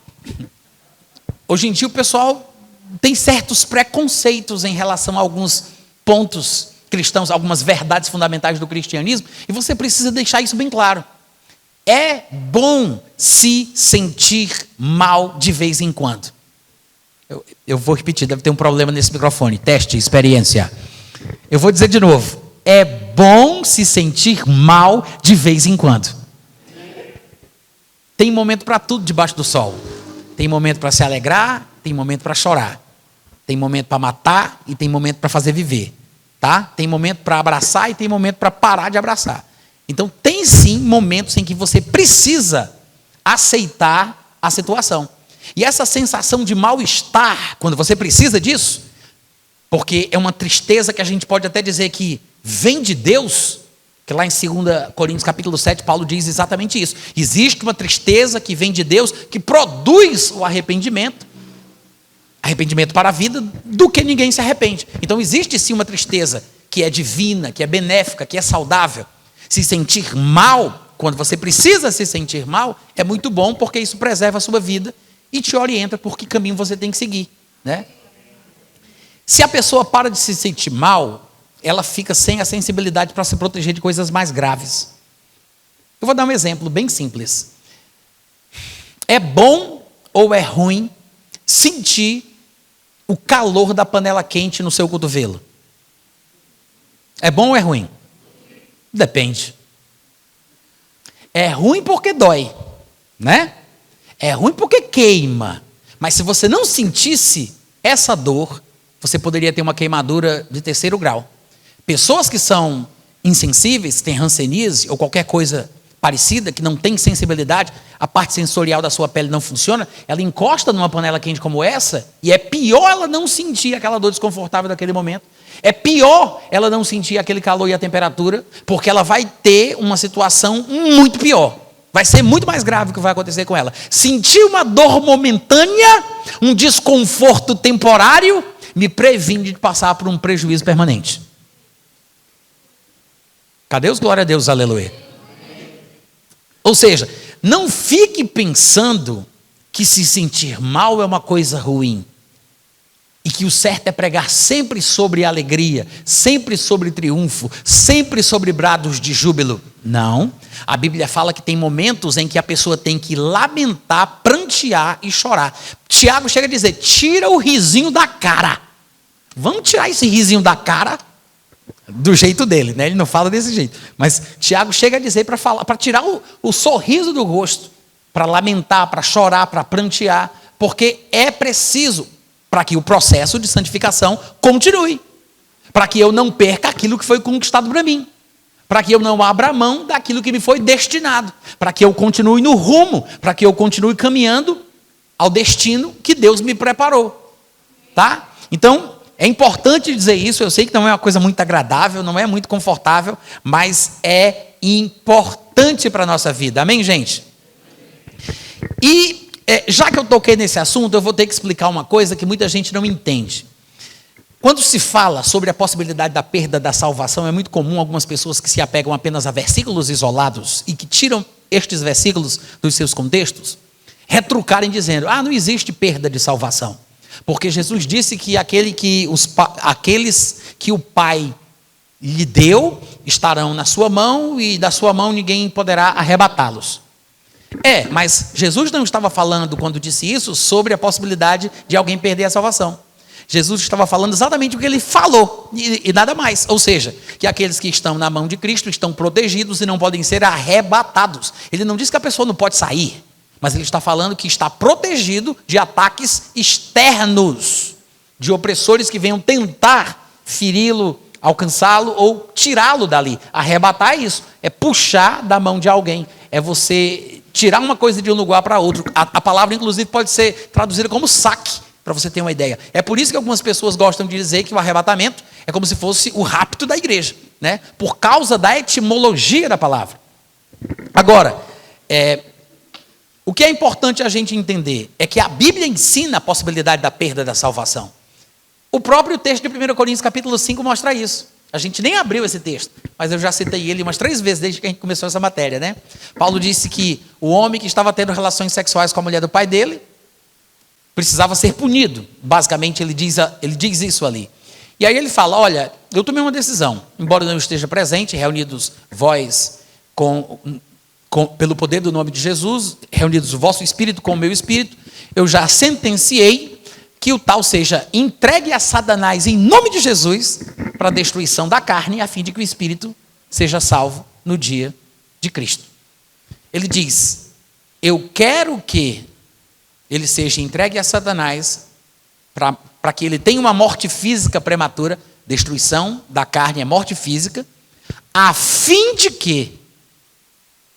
[SPEAKER 1] Hoje em dia o pessoal tem certos preconceitos em relação a alguns pontos cristãos, algumas verdades fundamentais do cristianismo, e você precisa deixar isso bem claro. É bom se sentir mal de vez em quando. Eu vou repetir, deve ter um problema nesse microfone. Teste, experiência. Eu vou dizer de novo. É bom se sentir mal de vez em quando. Tem momento para tudo debaixo do sol. Tem momento para se alegrar, tem momento para chorar. Tem momento para matar e tem momento para fazer viver. Tá? Tem momento para abraçar e tem momento para parar de abraçar. Então tem sim momentos em que você precisa aceitar a situação. E essa sensação de mal-estar, quando você precisa disso, porque é uma tristeza que a gente pode até dizer que vem de Deus, que lá em 2 Coríntios capítulo 7, Paulo diz exatamente isso. Existe uma tristeza que vem de Deus, que produz o arrependimento para a vida, do que ninguém se arrepende. Então existe sim uma tristeza que é divina, que é benéfica, que é saudável. Se sentir mal, quando você precisa se sentir mal, é muito bom, porque isso preserva a sua vida e te orienta por que caminho você tem que seguir, né? Se a pessoa para de se sentir mal, ela fica sem a sensibilidade para se proteger de coisas mais graves. Eu vou dar um exemplo bem simples. É bom ou é ruim sentir o calor da panela quente no seu cotovelo? É bom ou é ruim? Depende. É ruim porque dói, né? É ruim porque queima. Mas se você não sentisse essa dor, você poderia ter uma queimadura de 3º grau. Pessoas que são insensíveis, têm hanseníase ou qualquer coisa parecida, que não tem sensibilidade, a parte sensorial da sua pele não funciona, ela encosta numa panela quente como essa, e é pior ela não sentir aquela dor desconfortável daquele momento. É pior ela não sentir aquele calor e a temperatura, porque ela vai ter uma situação muito pior. Vai ser muito mais grave o que vai acontecer com ela. Sentir uma dor momentânea, um desconforto temporário, me previne de passar por um prejuízo permanente. Cadê os glória a Deus, aleluia? Ou seja, não fique pensando que se sentir mal é uma coisa ruim. E que o certo é pregar sempre sobre alegria, sempre sobre triunfo, sempre sobre brados de júbilo. Não. A Bíblia fala que tem momentos em que a pessoa tem que lamentar, prantear e chorar. Tiago chega a dizer, tira o risinho da cara. Vamos tirar esse risinho da cara do jeito dele, né? Ele não fala desse jeito. Mas Tiago chega a dizer para tirar o sorriso do rosto, para lamentar, para chorar, para prantear, porque é preciso para que o processo de santificação continue, para que eu não perca aquilo que foi conquistado para mim, para que eu não abra mão daquilo que me foi destinado, para que eu continue no rumo, para que eu continue caminhando ao destino que Deus me preparou, tá? Então, é importante dizer isso, eu sei que não é uma coisa muito agradável, não é muito confortável, mas é importante para a nossa vida, amém, gente? E já que eu toquei nesse assunto, eu vou ter que explicar uma coisa que muita gente não entende. Quando se fala sobre a possibilidade da perda da salvação, é muito comum algumas pessoas que se apegam apenas a versículos isolados e que tiram estes versículos dos seus contextos, retrucarem dizendo, não existe perda de salvação. Porque Jesus disse que aqueles que o Pai lhe deu estarão na sua mão e da sua mão ninguém poderá arrebatá-los. Mas Jesus não estava falando, quando disse isso, sobre a possibilidade de alguém perder a salvação. Jesus estava falando exatamente o que ele falou, e nada mais. Ou seja, que aqueles que estão na mão de Cristo estão protegidos e não podem ser arrebatados. Ele não diz que a pessoa não pode sair, mas ele está falando que está protegido de ataques externos, de opressores que venham tentar feri-lo, alcançá-lo ou tirá-lo dali. Arrebatar é isso, é puxar da mão de alguém, é você tirar uma coisa de um lugar para outro. A palavra, inclusive, pode ser traduzida como saque, para você ter uma ideia. É por isso que algumas pessoas gostam de dizer que o arrebatamento é como se fosse o rapto da igreja, né? Por causa da etimologia da palavra. Agora, o que é importante a gente entender é que a Bíblia ensina a possibilidade da perda da salvação. O próprio texto de 1 Coríntios capítulo 5 mostra isso. A gente nem abriu esse texto, mas eu já citei ele umas 3 vezes desde que a gente começou essa matéria, né? Paulo disse que o homem que estava tendo relações sexuais com a mulher do pai dele precisava ser punido. Basicamente, ele diz isso ali. E aí ele fala, olha, eu tomei uma decisão, embora eu não esteja presente, reunidos vós pelo poder do nome de Jesus, reunidos o vosso espírito com o meu espírito, eu já sentenciei que o tal seja entregue a Satanás em nome de Jesus para a destruição da carne, a fim de que o espírito seja salvo no dia de Cristo. Ele diz, eu quero que ele seja entregue a Satanás para que ele tenha uma morte física prematura, destruição da carne é morte física, a fim de que,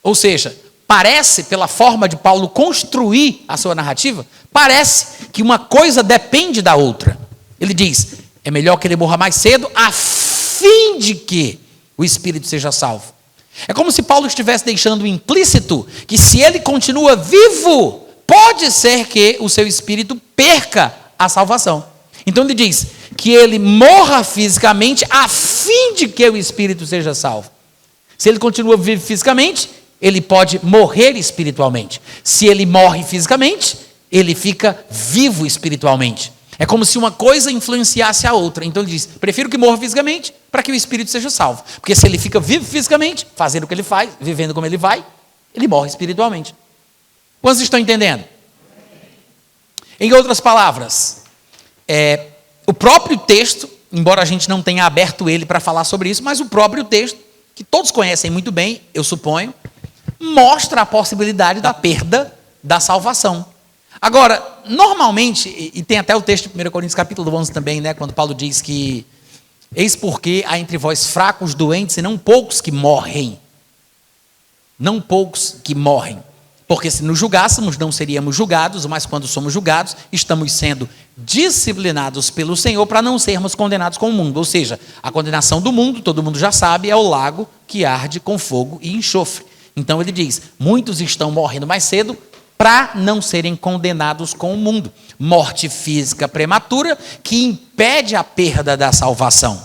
[SPEAKER 1] ou seja, parece, pela forma de Paulo construir a sua narrativa, parece que uma coisa depende da outra. Ele diz, é melhor que ele morra mais cedo, a fim de que o espírito seja salvo. É como se Paulo estivesse deixando implícito que se ele continua vivo, pode ser que o seu espírito perca a salvação. Então ele diz que ele morra fisicamente a fim de que o espírito seja salvo. Se ele continua vivo fisicamente, ele pode morrer espiritualmente. Se ele morre fisicamente, ele fica vivo espiritualmente. É como se uma coisa influenciasse a outra. Então ele diz, prefiro que morra fisicamente para que o espírito seja salvo. Porque se ele fica vivo fisicamente, fazendo o que ele faz, vivendo como ele vai, ele morre espiritualmente. Quantos estão entendendo? Em outras palavras, o próprio texto, embora a gente não tenha aberto ele para falar sobre isso, mas o próprio texto, que todos conhecem muito bem, eu suponho, mostra a possibilidade da perda da salvação. Agora, normalmente, e tem até o texto de 1 Coríntios capítulo 11 também, né, quando Paulo diz que eis porque há entre vós fracos, doentes e não poucos que morrem. Não poucos que morrem. Porque se nos julgássemos, não seríamos julgados, mas quando somos julgados, estamos sendo disciplinados pelo Senhor para não sermos condenados com o mundo. Ou seja, a condenação do mundo, todo mundo já sabe, é o lago que arde com fogo e enxofre. Então ele diz, muitos estão morrendo mais cedo para não serem condenados com o mundo. Morte física prematura que impede a perda da salvação.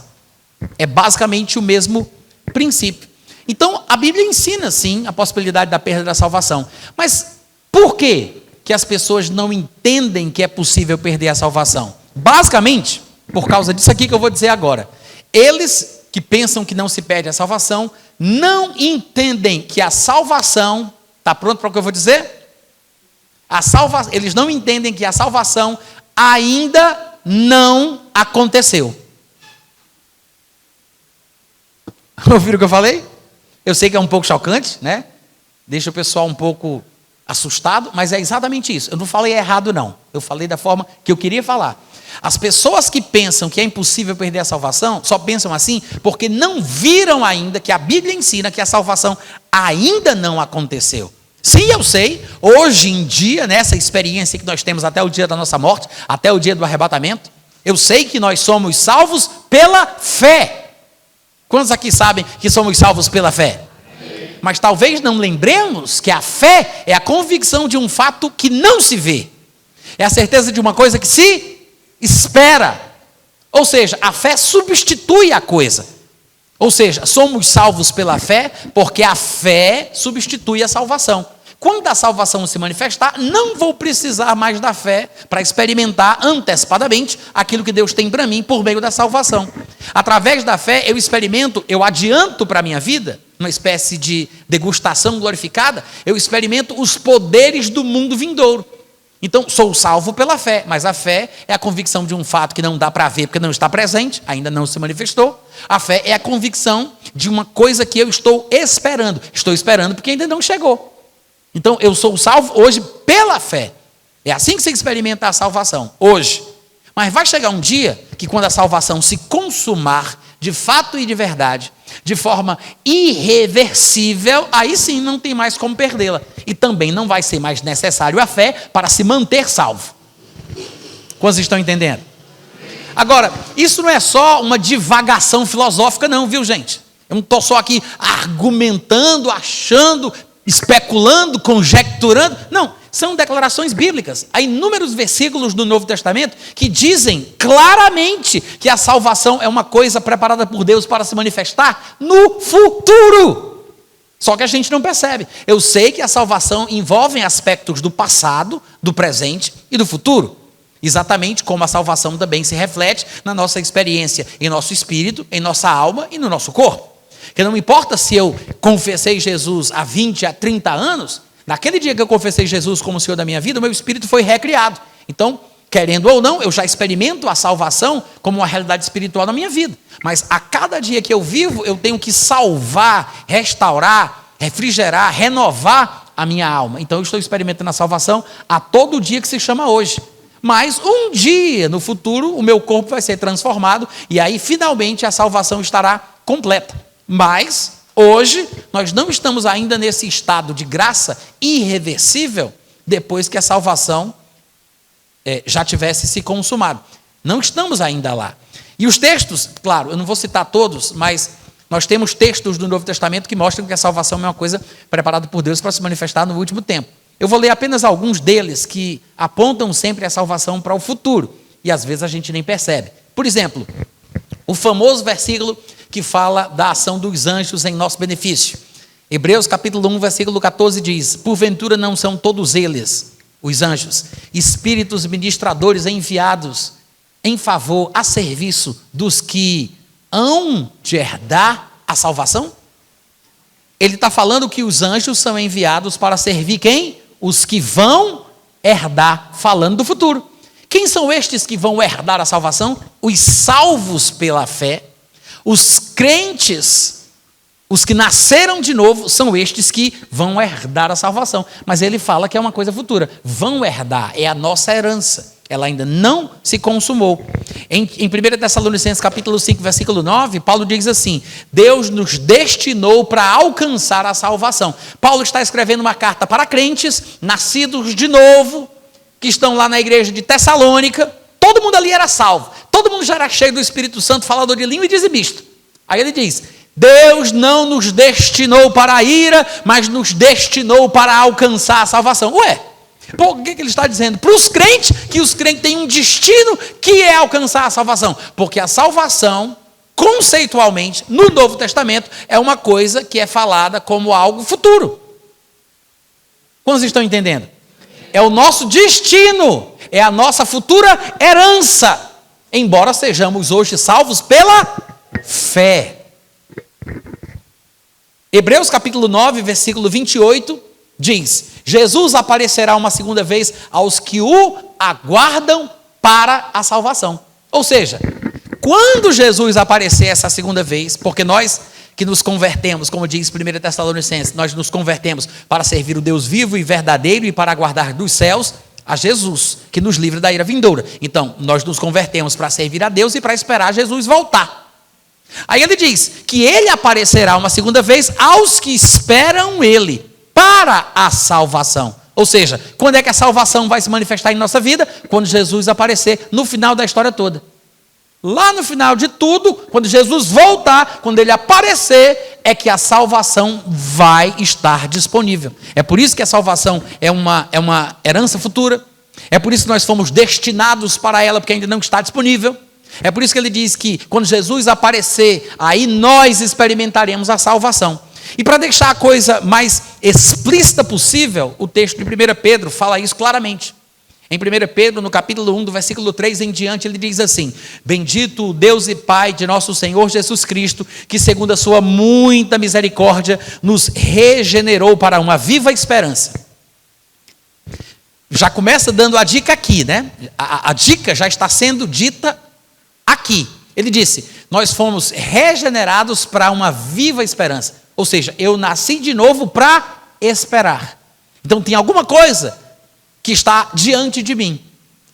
[SPEAKER 1] É basicamente o mesmo princípio. Então, a Bíblia ensina, sim, a possibilidade da perda da salvação. Mas por que as pessoas não entendem que é possível perder a salvação? Basicamente, por causa disso aqui que eu vou dizer agora. Eles que pensam que não se perde a salvação, não entendem que a salvação... Está pronto para o que eu vou dizer? Eles não entendem que a salvação ainda não aconteceu. Ouviram o que eu falei? Eu sei que é um pouco chocante, né? Deixa o pessoal um pouco assustado, mas é exatamente isso. Eu não falei errado, não. Eu falei da forma que eu queria falar. As pessoas que pensam que é impossível perder a salvação, só pensam assim porque não viram ainda que a Bíblia ensina que a salvação ainda não aconteceu. Sim, eu sei, hoje em dia, nessa experiência que nós temos até o dia da nossa morte, até o dia do arrebatamento, eu sei que nós somos salvos pela fé. Quantos aqui sabem que somos salvos pela fé? Mas talvez não lembremos que a fé é a convicção de um fato que não se vê. É a certeza de uma coisa que se espera. Ou seja, a fé substitui a coisa. Ou seja, somos salvos pela fé porque a fé substitui a salvação. Quando a salvação se manifestar, não vou precisar mais da fé para experimentar antecipadamente aquilo que Deus tem para mim por meio da salvação. Através da fé eu experimento, eu adianto para a minha vida, uma espécie de degustação glorificada, eu experimento os poderes do mundo vindouro. Então, sou salvo pela fé, mas a fé é a convicção de um fato que não dá para ver porque não está presente, ainda não se manifestou. A fé é a convicção de uma coisa que eu estou esperando. Estou esperando porque ainda não chegou. Então, eu sou salvo hoje pela fé. É assim que se experimenta a salvação, hoje. Mas vai chegar um dia que quando a salvação se consumar, de fato e de verdade, de forma irreversível, aí sim não tem mais como perdê-la. E também não vai ser mais necessário a fé para se manter salvo. Quantos estão entendendo? Agora, isso não é só uma divagação filosófica não, viu gente? Eu não estou só aqui argumentando, achando, especulando, conjecturando. Não, são declarações bíblicas. Há inúmeros versículos do Novo Testamento que dizem claramente que a salvação é uma coisa preparada por Deus para se manifestar no futuro. Só que a gente não percebe. Eu sei que a salvação envolve aspectos do passado, do presente e do futuro. Exatamente como a salvação também se reflete na nossa experiência, em nosso espírito, em nossa alma e no nosso corpo. Porque não importa se eu confessei Jesus há 20, há 30 anos, naquele dia que eu confessei Jesus como Senhor da minha vida, o meu espírito foi recriado. Então, querendo ou não, eu já experimento a salvação como uma realidade espiritual na minha vida. Mas a cada dia que eu vivo, eu tenho que salvar, restaurar, refrigerar, renovar a minha alma. Então, eu estou experimentando a salvação a todo dia que se chama hoje. Mas um dia, no futuro, o meu corpo vai ser transformado e aí, finalmente, a salvação estará completa. Mas, hoje, nós não estamos ainda nesse estado de graça irreversível depois que a salvação já tivesse se consumado. Não estamos ainda lá. E os textos, claro, eu não vou citar todos, mas nós temos textos do Novo Testamento que mostram que a salvação é uma coisa preparada por Deus para se manifestar no último tempo. Eu vou ler apenas alguns deles que apontam sempre a salvação para o futuro, e às vezes a gente nem percebe. Por exemplo, o famoso versículo que fala da ação dos anjos em nosso benefício. Hebreus capítulo 1, versículo 14 diz: porventura não são todos eles, os anjos, espíritos ministradores enviados em favor, a serviço dos que hão de herdar a salvação? Ele está falando que os anjos são enviados para servir quem? Os que vão herdar, falando do futuro. Quem são estes que vão herdar a salvação? Os salvos pela fé, os crentes, os que nasceram de novo, são estes que vão herdar a salvação. Mas ele fala que é uma coisa futura. Vão herdar, é a nossa herança. Ela ainda não se consumou. Em 1 Tessalonicenses capítulo 5, versículo 9, Paulo diz assim: Deus nos destinou para alcançar a salvação. Paulo está escrevendo uma carta para crentes, nascidos de novo, que estão lá na igreja de Tessalônica. Todo mundo ali era salvo. Todo mundo já era cheio do Espírito Santo, falador de língua e dizimista. Aí ele diz: Deus não nos destinou para a ira, mas nos destinou para alcançar a salvação. Ué, por que ele está dizendo? Para os crentes, que os crentes têm um destino que é alcançar a salvação. Porque a salvação, conceitualmente, no Novo Testamento, é uma coisa que é falada como algo futuro. Quantos estão entendendo? É o nosso destino, é a nossa futura herança, embora sejamos hoje salvos pela fé. Hebreus capítulo 9, versículo 28, diz: Jesus aparecerá uma segunda vez aos que o aguardam para a salvação. Ou seja, quando Jesus aparecer essa segunda vez, porque nós que nos convertemos, como diz 1 Tessalonicenses, nós nos convertemos para servir o Deus vivo e verdadeiro e para aguardar dos céus a Jesus, que nos livra da ira vindoura. Então, nós nos convertemos para servir a Deus e para esperar Jesus voltar. Aí ele diz que ele aparecerá uma segunda vez aos que esperam ele para a salvação. Ou seja, quando é que a salvação vai se manifestar em nossa vida? Quando Jesus aparecer no final da história toda. Lá no final de tudo, quando Jesus voltar, quando ele aparecer, é que a salvação vai estar disponível. É por isso que a salvação é uma herança futura. É por isso que nós fomos destinados para ela, porque ainda não está disponível. É por isso que ele diz que quando Jesus aparecer, aí nós experimentaremos a salvação. E para deixar a coisa mais explícita possível, o texto de 1 Pedro fala isso claramente. Em 1 Pedro, no capítulo 1, do versículo 3 em diante, ele diz assim: Bendito o Deus e Pai de nosso Senhor Jesus Cristo, que segundo a sua muita misericórdia, nos regenerou para uma viva esperança. Já começa dando a dica aqui, né? A dica já está sendo dita aqui. Ele disse: nós fomos regenerados para uma viva esperança. Ou seja, eu nasci de novo para esperar. Então tem alguma coisa que está diante de mim.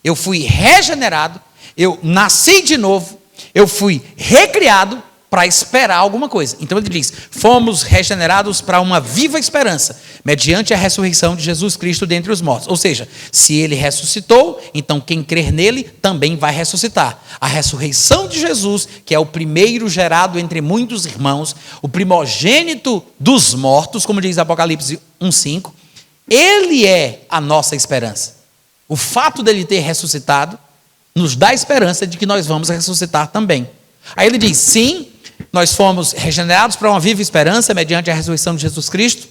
[SPEAKER 1] Eu fui regenerado, eu nasci de novo, eu fui recriado para esperar alguma coisa. Então ele diz: fomos regenerados para uma viva esperança, mediante a ressurreição de Jesus Cristo dentre os mortos. Ou seja, se ele ressuscitou, então quem crer nele também vai ressuscitar. A ressurreição de Jesus, que é o primeiro gerado entre muitos irmãos, o primogênito dos mortos, como diz Apocalipse 1:5, ele é a nossa esperança. O fato dele ter ressuscitado nos dá a esperança de que nós vamos ressuscitar também. Aí ele diz: sim, nós fomos regenerados para uma viva esperança, mediante a ressurreição de Jesus Cristo,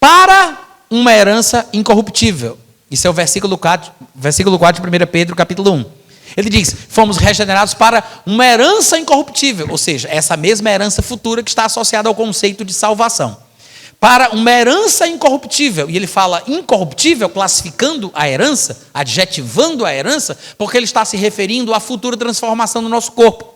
[SPEAKER 1] para uma herança incorruptível. Isso é o versículo 4 de 1 Pedro, capítulo 1. Ele diz: fomos regenerados para uma herança incorruptível, ou seja, essa mesma herança futura que está associada ao conceito de salvação. Para uma herança incorruptível, e ele fala incorruptível, classificando a herança, adjetivando a herança, porque ele está se referindo à futura transformação do nosso corpo.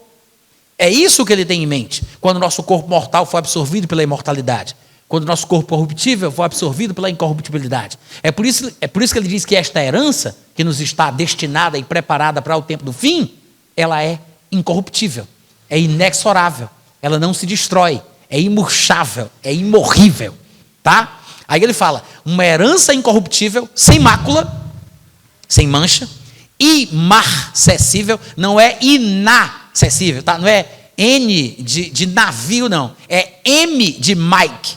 [SPEAKER 1] É isso que ele tem em mente, quando o nosso corpo mortal for absorvido pela imortalidade, quando o nosso corpo corruptível for absorvido pela incorruptibilidade. É por isso que ele diz que esta herança, que nos está destinada e preparada para o tempo do fim, ela é incorruptível, é inexorável, ela não se destrói, é imurchável, é imorrível, tá? Aí ele fala, uma herança incorruptível, sem mácula, sem mancha, imarcessível, não é inacessível, tá? Não é N de navio, não. É M de Mike.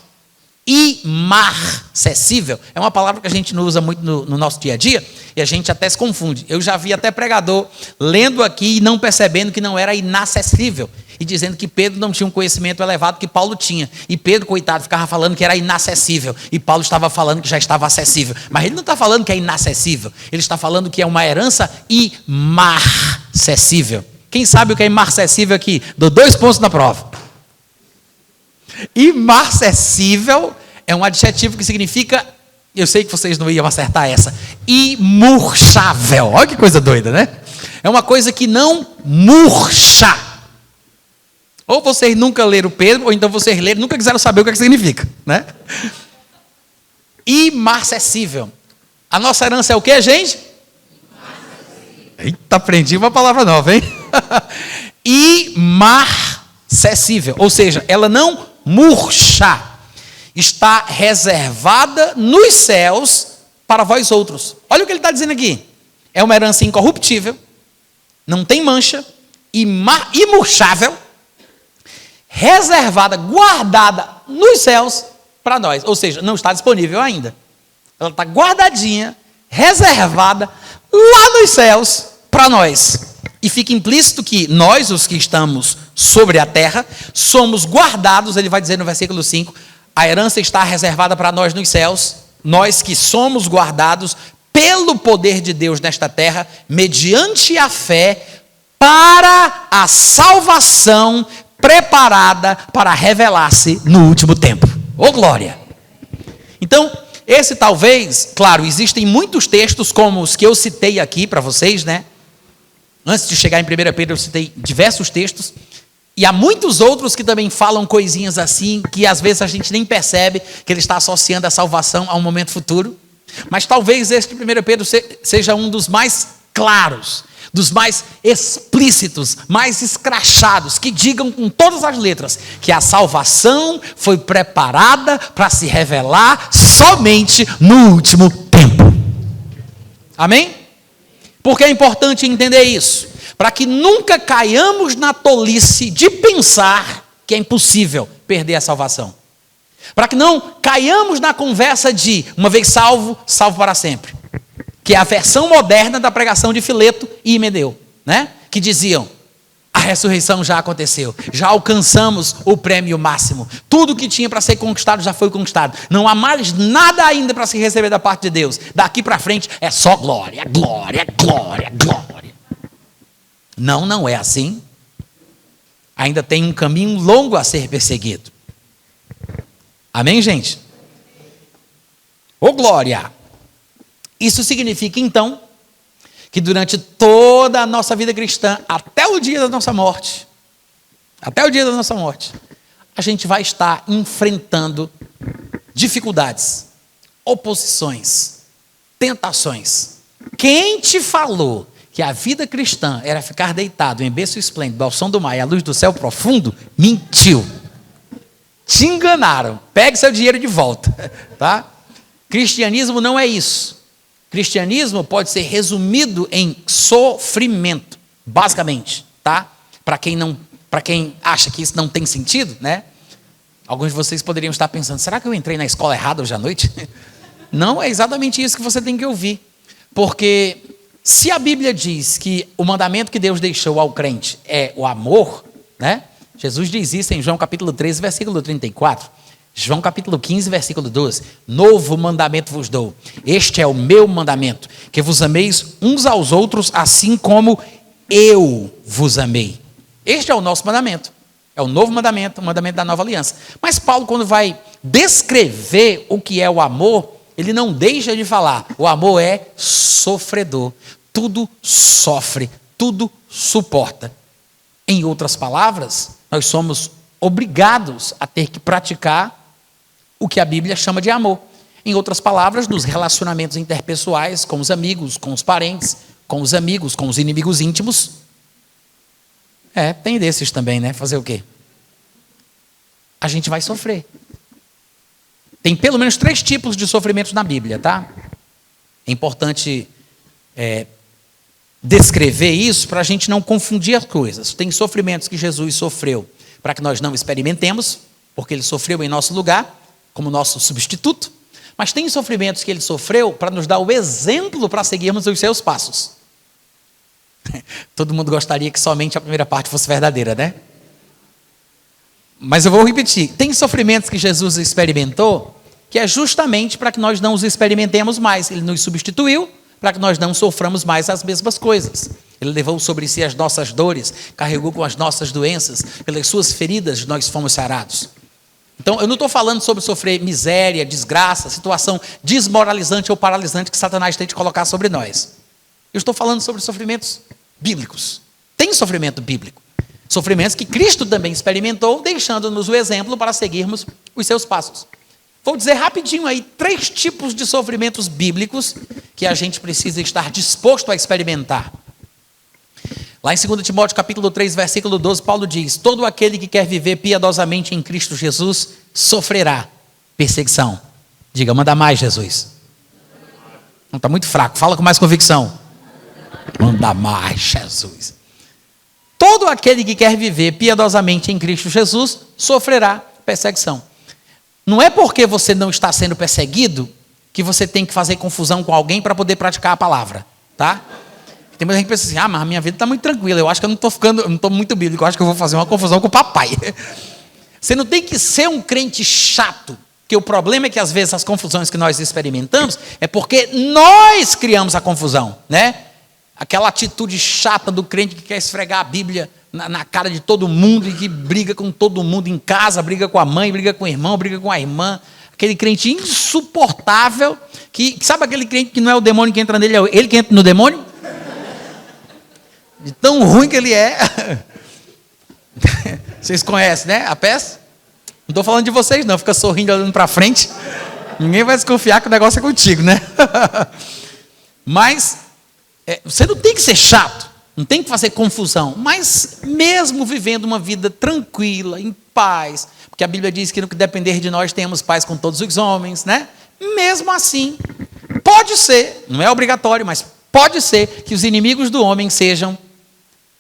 [SPEAKER 1] Imarcessível é uma palavra que a gente não usa muito no nosso dia a dia e a gente até se confunde. Eu já vi até pregador lendo aqui e não percebendo que não era inacessível e dizendo que Pedro não tinha um conhecimento elevado que Paulo tinha. E Pedro, coitado, ficava falando que era inacessível e Paulo estava falando que já estava acessível. Mas ele não está falando que é inacessível, ele está falando que é uma herança imarcessível. Quem sabe o que é imarcessível aqui? Dou 2 pontos na prova. Imarcessível é um adjetivo que significa, eu sei que vocês não iam acertar essa, imurchável. Olha que coisa doida, né? É uma coisa que não murcha. Ou vocês nunca leram Pedro, ou então vocês leram e nunca quiseram saber o que significa, né? Imarcessível. A nossa herança é o que, gente? Eita, aprendi uma palavra nova, hein? Imarcessível, ou seja, ela não murcha, está reservada nos céus para vós outros. Olha o que ele está dizendo aqui, é uma herança incorruptível, não tem mancha, imurchável, reservada, guardada nos céus para nós, ou seja, não está disponível ainda, ela está guardadinha, reservada lá nos céus para nós. E fica implícito que nós, os que estamos sobre a terra, somos guardados, ele vai dizer no versículo 5, a herança está reservada para nós nos céus, nós que somos guardados pelo poder de Deus nesta terra, mediante a fé, para a salvação preparada para revelar-se no último tempo. Ô glória! Então, esse talvez, claro, existem muitos textos como os que eu citei aqui para vocês, né? Antes de chegar em 1 Pedro, eu citei diversos textos, e há muitos outros que também falam coisinhas assim, que às vezes a gente nem percebe que ele está associando a salvação a um momento futuro. Mas talvez este 1 Pedro seja um dos mais claros, dos mais explícitos, mais escrachados, que digam com todas as letras que a salvação foi preparada para se revelar somente no último tempo. Amém? Porque é importante entender isso, para que nunca caiamos na tolice de pensar que é impossível perder a salvação. Para que não caiamos na conversa de, uma vez salvo, salvo para sempre. Que é a versão moderna da pregação de Fileto e Himedeu, né? Que diziam, a ressurreição já aconteceu, já alcançamos o prêmio máximo, tudo que tinha para ser conquistado já foi conquistado, não há mais nada ainda para se receber da parte de Deus, daqui para frente é só glória, glória, glória, glória. Não, não é assim, ainda tem um caminho longo a ser perseguido. Amém, gente? Ô glória! Isso significa então que durante toda a nossa vida cristã, até o dia da nossa morte, a gente vai estar enfrentando dificuldades, oposições, tentações. Quem te falou que a vida cristã era ficar deitado em berço esplêndido, ao som do mar e à luz do céu profundo, mentiu. Te enganaram. Pegue seu dinheiro de volta, tá? Cristianismo não é isso. Cristianismo pode ser resumido em sofrimento, basicamente, tá? Para quem acha que isso não tem sentido, né? Alguns de vocês poderiam estar pensando, será que eu entrei na escola errada hoje à noite? Não é exatamente isso que você tem que ouvir. Porque se a Bíblia diz que o mandamento que Deus deixou ao crente é o amor, né? Jesus diz isso em João capítulo 13, versículo 34. João capítulo 15, versículo 12. Novo mandamento vos dou. Este é o meu mandamento, que vos ameis uns aos outros, assim como eu vos amei. Este é o nosso mandamento. É o novo mandamento, o mandamento da nova aliança. Mas Paulo, quando vai descrever o que é o amor, ele não deixa de falar. O amor é sofredor. Tudo sofre, tudo suporta. Em outras palavras, nós somos obrigados a ter que praticar o que a Bíblia chama de amor. Em outras palavras, nos relacionamentos interpessoais, com os amigos, com os parentes, com os amigos, com os inimigos íntimos. Tem desses também, né? Fazer o quê? a gente vai sofrer. Tem pelo menos 3 tipos de sofrimentos na Bíblia, tá? É importante descrever isso para a gente não confundir as coisas. Tem sofrimentos que Jesus sofreu para que nós não experimentemos, porque ele sofreu em nosso lugar, como nosso substituto. Mas tem sofrimentos que ele sofreu para nos dar o exemplo para seguirmos os seus passos. Todo mundo gostaria que somente a primeira parte fosse verdadeira, né? Mas eu vou repetir. Tem sofrimentos que Jesus experimentou que é justamente para que nós não os experimentemos mais. Ele nos substituiu para que nós não soframos mais as mesmas coisas. Ele levou sobre si as nossas dores, carregou com as nossas doenças, pelas suas feridas nós fomos sarados. Então, eu não estou falando sobre sofrer miséria, desgraça, situação desmoralizante ou paralisante que Satanás tente colocar sobre nós. Eu estou falando sobre sofrimentos bíblicos. Tem sofrimento bíblico. Sofrimentos que Cristo também experimentou, deixando-nos o exemplo para seguirmos os seus passos. Vou dizer rapidinho aí 3 tipos de sofrimentos bíblicos que a gente precisa estar disposto a experimentar. Lá em 2 Timóteo capítulo 3, versículo 12, Paulo diz: todo aquele que quer viver piedosamente em Cristo Jesus sofrerá perseguição. Diga, manda mais, Jesus. Não, está muito fraco, fala com mais convicção. Manda mais, Jesus. Todo aquele que quer viver piedosamente em Cristo Jesus sofrerá perseguição. Não é porque você não está sendo perseguido que você tem que fazer confusão com alguém para poder praticar a palavra, tá? Tem muita gente que pensa assim: mas a minha vida está muito tranquila, eu acho que eu não estou muito bíblico, eu acho que eu vou fazer uma confusão com o papai. Você não tem que ser um crente chato, porque o problema é que às vezes as confusões que nós experimentamos é porque nós criamos a confusão, né? Aquela atitude chata do crente que quer esfregar a Bíblia na cara de todo mundo e que briga com todo mundo em casa, briga com a mãe, briga com o irmão, briga com a irmã. Aquele crente insuportável, que sabe aquele crente que não é o demônio que entra nele, é ele que entra no demônio? De tão ruim que ele é. Vocês conhecem, né, a peça? Não estou falando de vocês não, fica sorrindo olhando para frente. Ninguém vai desconfiar que o negócio é contigo, né? Mas você não tem que ser chato, não tem que fazer confusão, mas mesmo vivendo uma vida tranquila, em paz, porque a Bíblia diz que no que depender de nós temos paz com todos os homens, né? Mesmo assim, pode ser, não é obrigatório, mas pode ser que os inimigos do homem sejam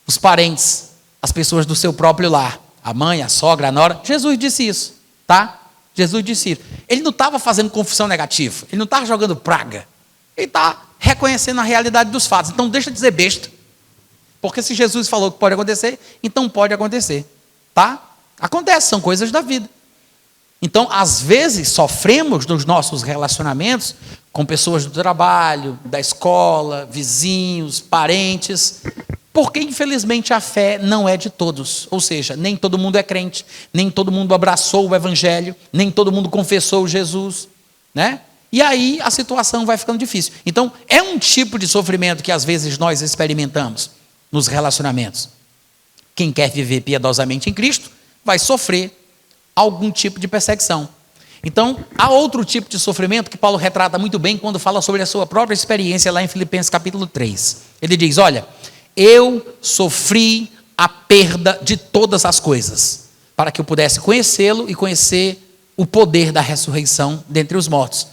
[SPEAKER 1] os parentes, as pessoas do seu próprio lar, a mãe, a sogra, a nora. Jesus disse isso, tá? Jesus disse isso. Ele não estava fazendo confusão negativa, ele não estava jogando praga, ele está reconhecendo a realidade dos fatos. Então deixa de dizer besta, porque se Jesus falou que pode acontecer, então pode acontecer, tá? Acontece, são coisas da vida. Então, às vezes, sofremos nos nossos relacionamentos com pessoas do trabalho, da escola, vizinhos, parentes, porque, infelizmente, a fé não é de todos. Ou seja, nem todo mundo é crente, nem todo mundo abraçou o Evangelho, nem todo mundo confessou Jesus, né? E aí a situação vai ficando difícil. Então, é um tipo de sofrimento que, às vezes, nós experimentamos nos relacionamentos. Quem quer viver piedosamente em Cristo vai sofrer algum tipo de perseguição. Então, há outro tipo de sofrimento que Paulo retrata muito bem quando fala sobre a sua própria experiência lá em Filipenses capítulo 3. Ele diz: olha, eu sofri a perda de todas as coisas, para que eu pudesse conhecê-lo e conhecer o poder da ressurreição dentre os mortos.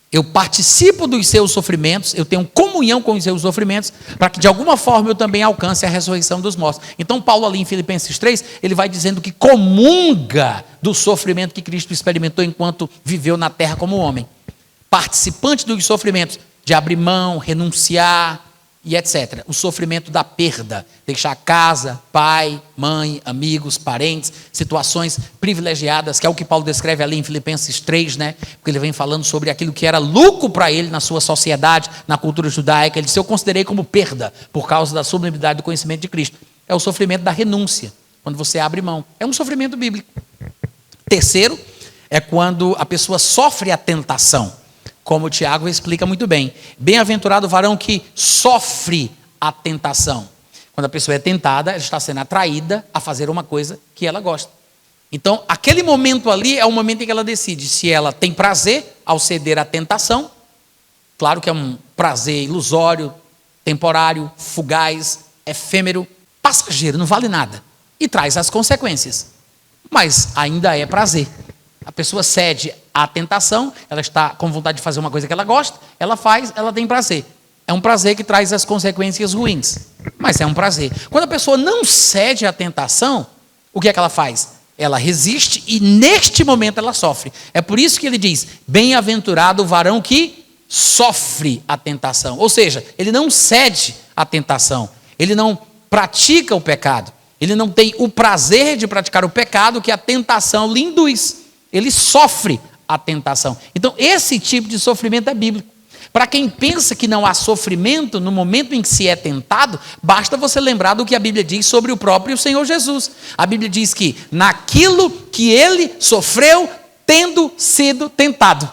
[SPEAKER 1] Eu participo dos seus sofrimentos, eu tenho comunhão com os seus sofrimentos, para que de alguma forma eu também alcance a ressurreição dos mortos. Então Paulo ali em Filipenses 3, ele vai dizendo que comunga do sofrimento que Cristo experimentou enquanto viveu na terra como homem. Participante dos sofrimentos, de abrir mão, renunciar e etc. O sofrimento da perda, deixar casa, pai, mãe, amigos, parentes, situações privilegiadas, que é o que Paulo descreve ali em Filipenses 3, né? Porque ele vem falando sobre aquilo que era lucro para ele na sua sociedade, na cultura judaica. Ele disse: eu considerei como perda por causa da sublimidade do conhecimento de Cristo. É o sofrimento da renúncia, quando você abre mão. É um sofrimento bíblico. Terceiro, é quando a pessoa sofre a tentação. Como o Tiago explica muito bem. Bem-aventurado o varão que sofre a tentação. Quando a pessoa é tentada, ela está sendo atraída a fazer uma coisa que ela gosta. Então, aquele momento ali é o momento em que ela decide se ela tem prazer ao ceder à tentação. Claro que é um prazer ilusório, temporário, fugaz, efêmero, passageiro, não vale nada. E traz as consequências. mas ainda é prazer. A pessoa cede à tentação, ela está com vontade de fazer uma coisa que ela gosta, ela faz, ela tem prazer. É um prazer que traz as consequências ruins, mas é um prazer. Quando a pessoa não cede à tentação, o que é que ela faz? Ela resiste e neste momento ela sofre. É por isso que ele diz, bem-aventurado o varão que sofre a tentação. Ou seja, ele não cede à tentação, ele não pratica o pecado, ele não tem o prazer de praticar o pecado que a tentação lhe induz. Ele sofre a tentação. Então, esse tipo de sofrimento é bíblico. Para quem pensa que não há sofrimento no momento em que se é tentado, basta você lembrar do que a Bíblia diz sobre o próprio Senhor Jesus. A Bíblia diz que naquilo que ele sofreu, tendo sido tentado,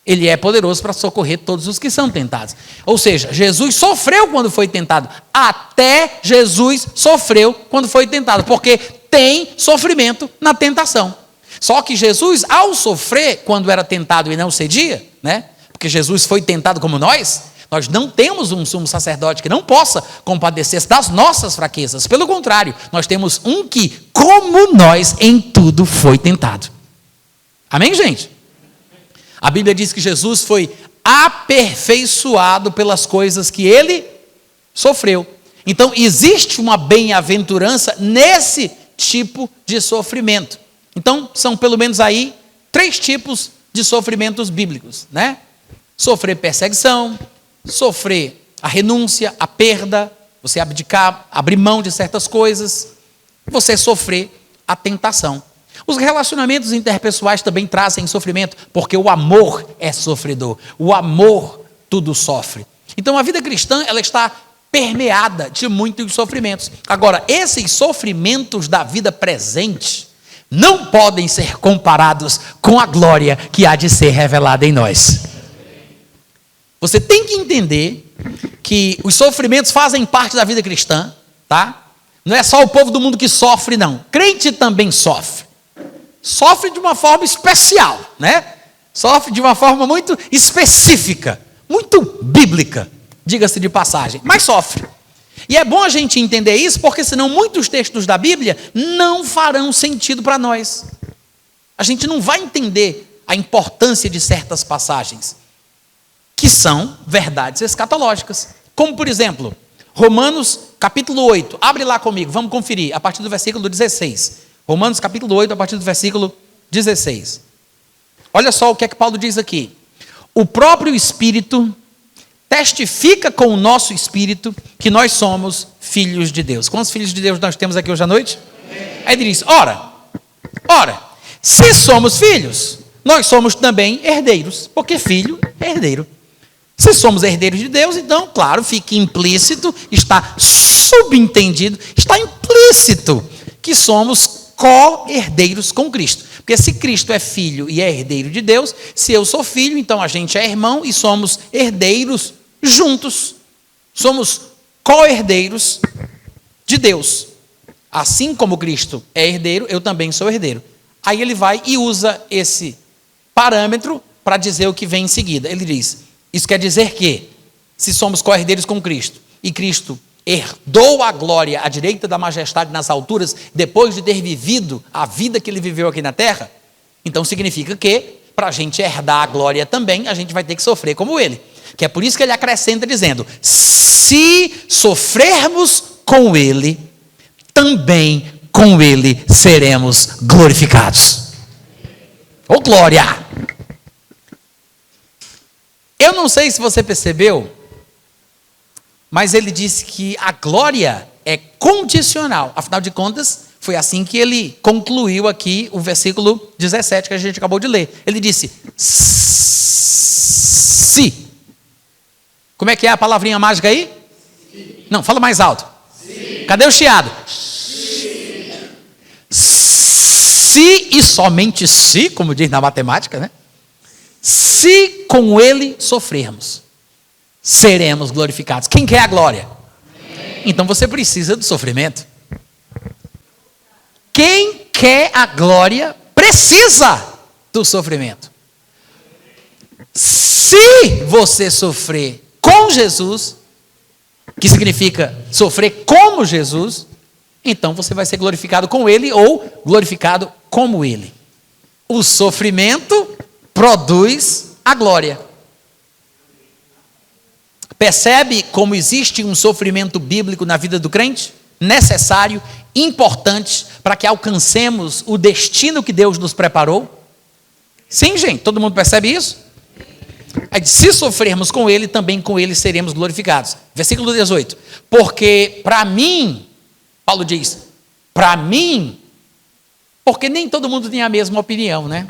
[SPEAKER 1] ele é poderoso para socorrer todos os que são tentados. Ou seja, Jesus sofreu quando foi tentado. Até Jesus sofreu quando foi tentado, porque tem sofrimento na tentação. Só que Jesus, ao sofrer, quando era tentado e não cedia, né? Porque Jesus foi tentado como nós não temos um sumo sacerdote que não possa compadecer-se das nossas fraquezas. Pelo contrário, nós temos um que, como nós, em tudo foi tentado. Amém, gente? A Bíblia diz que Jesus foi aperfeiçoado pelas coisas que ele sofreu. Então, existe uma bem-aventurança nesse tipo de sofrimento. Então, são pelo menos aí 3 tipos de sofrimentos bíblicos, né? Sofrer perseguição, sofrer a renúncia, a perda, você abdicar, abrir mão de certas coisas, você sofrer a tentação. Os relacionamentos interpessoais também trazem sofrimento, porque o amor é sofredor, o amor tudo sofre. Então a vida cristã, ela está permeada de muitos sofrimentos. Agora, esses sofrimentos da vida presente não podem ser comparados com a glória que há de ser revelada em nós. Você tem que entender que os sofrimentos fazem parte da vida cristã, tá? Não é só o povo do mundo que sofre, não. Crente também sofre. Sofre de uma forma especial, né? Sofre de uma forma muito específica, muito bíblica, diga-se de passagem, mas sofre. E é bom a gente entender isso, porque senão muitos textos da Bíblia não farão sentido para nós. A gente não vai entender a importância de certas passagens, que são verdades escatológicas. Como, por exemplo, Romanos capítulo 8. Abre lá comigo, vamos conferir, a partir do versículo 16. Romanos capítulo 8, a partir do versículo 16. Olha só o que é que Paulo diz aqui. O próprio Espírito testifica com o nosso Espírito que nós somos filhos de Deus. Quantos filhos de Deus nós temos aqui hoje à noite? Aí ele diz, ora, se somos filhos, nós somos também herdeiros, porque filho é herdeiro. Se somos herdeiros de Deus, então, claro, fica implícito, está subentendido, está implícito que somos co-herdeiros com Cristo. Porque se Cristo é filho e é herdeiro de Deus, se eu sou filho, então a gente é irmão e somos herdeiros juntos. Somos co-herdeiros de Deus. Assim como Cristo é herdeiro, eu também sou herdeiro. Aí ele vai e usa esse parâmetro para dizer o que vem em seguida. Ele diz, isso quer dizer que, se somos co-herdeiros com Cristo, e Cristo herdou a glória à direita da majestade nas alturas, depois de ter vivido a vida que ele viveu aqui na terra, então significa que, para a gente herdar a glória também, a gente vai ter que sofrer como ele. Que é por isso que ele acrescenta dizendo, se sofrermos com ele, também com ele seremos glorificados. Ô glória! Eu não sei se você percebeu, mas ele disse que a glória é condicional. Afinal de contas, foi assim que ele concluiu aqui o versículo 17 que a gente acabou de ler. Ele disse, se. Como é que é a palavrinha mágica aí? Sim. Não, fala mais alto. Sim. Cadê o chiado? Sim. Se e somente se, como diz na matemática, né? Se com ele sofrermos, seremos glorificados. Quem quer a glória? Então você precisa do sofrimento. Quem quer a glória precisa do sofrimento. Se você sofrer com Jesus, que significa sofrer como Jesus, então você vai ser glorificado com ele ou glorificado como ele. O sofrimento produz a glória. Percebe como existe um sofrimento bíblico na vida do crente? Necessário, importante, para que alcancemos o destino que Deus nos preparou? Sim, gente, todo mundo percebe isso? Se sofrermos com ele, também com ele seremos glorificados. Versículo 18. Porque para mim, Paulo diz, para mim, porque nem todo mundo tem a mesma opinião, né?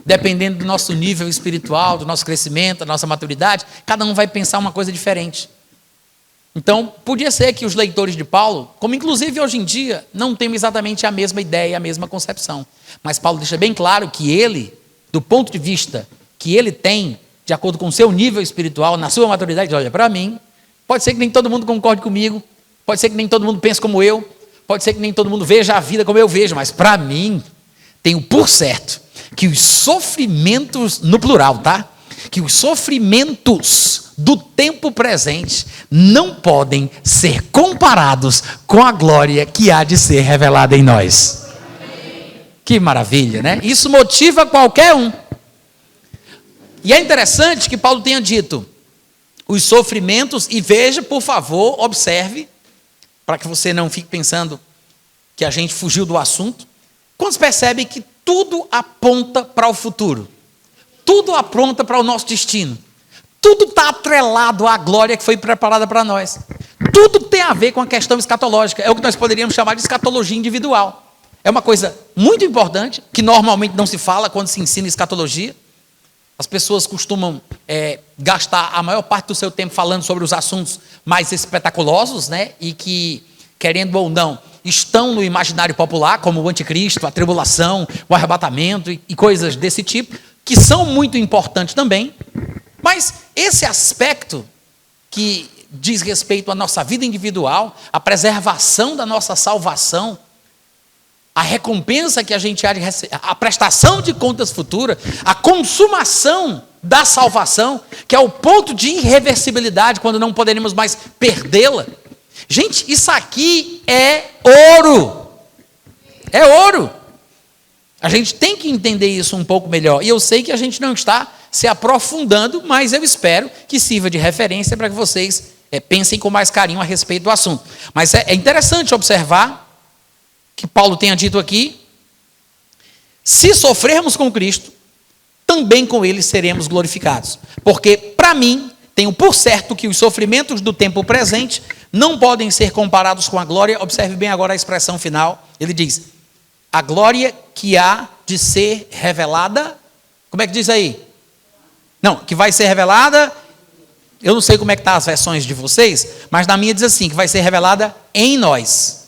[SPEAKER 1] Dependendo do nosso nível espiritual, do nosso crescimento, da nossa maturidade, cada um vai pensar uma coisa diferente. Então, podia ser que os leitores de Paulo, como inclusive hoje em dia, não tenham exatamente a mesma ideia, a mesma concepção. Mas Paulo deixa bem claro que ele, do ponto de vista que ele tem, de acordo com o seu nível espiritual, na sua maturidade, olha, para mim, pode ser que nem todo mundo concorde comigo, pode ser que nem todo mundo pense como eu, pode ser que nem todo mundo veja a vida como eu vejo, mas para mim, tenho por certo que os sofrimentos, no plural, tá? Que os sofrimentos do tempo presente não podem ser comparados com a glória que há de ser revelada em nós. Que maravilha, né? Isso motiva qualquer um. E é interessante que Paulo tenha dito os sofrimentos, e veja, por favor, observe, para que você não fique pensando que a gente fugiu do assunto. Quando percebe que tudo aponta para o futuro, tudo aponta para o nosso destino, tudo está atrelado à glória que foi preparada para nós, tudo tem a ver com a questão escatológica, é o que nós poderíamos chamar de escatologia individual. É uma coisa muito importante, que normalmente não se fala quando se ensina escatologia. As pessoas costumam gastar a maior parte do seu tempo falando sobre os assuntos mais espetaculosos, né? E que, querendo ou não, estão no imaginário popular, como o anticristo, a tribulação, o arrebatamento e coisas desse tipo, que são muito importantes também. Mas esse aspecto que diz respeito à nossa vida individual, a preservação da nossa salvação, a recompensa que a gente há de receber, a prestação de contas futura, a consumação da salvação, que é o ponto de irreversibilidade, quando não poderemos mais perdê-la. Gente, isso aqui é ouro. É ouro. A gente tem que entender isso um pouco melhor. E eu sei que a gente não está se aprofundando, mas eu espero que sirva de referência para que vocês pensem com mais carinho a respeito do assunto. Mas é interessante observar que Paulo tenha dito aqui: se sofrermos com Cristo, também com ele seremos glorificados. Porque, para mim, tenho por certo que os sofrimentos do tempo presente não podem ser comparados com a glória. Observe bem agora a expressão final. Ele diz: a glória que há de ser revelada. Como é que diz aí? Não, que vai ser revelada. Eu não sei como é que estão as versões de vocês, mas na minha diz assim, que vai ser revelada em nós.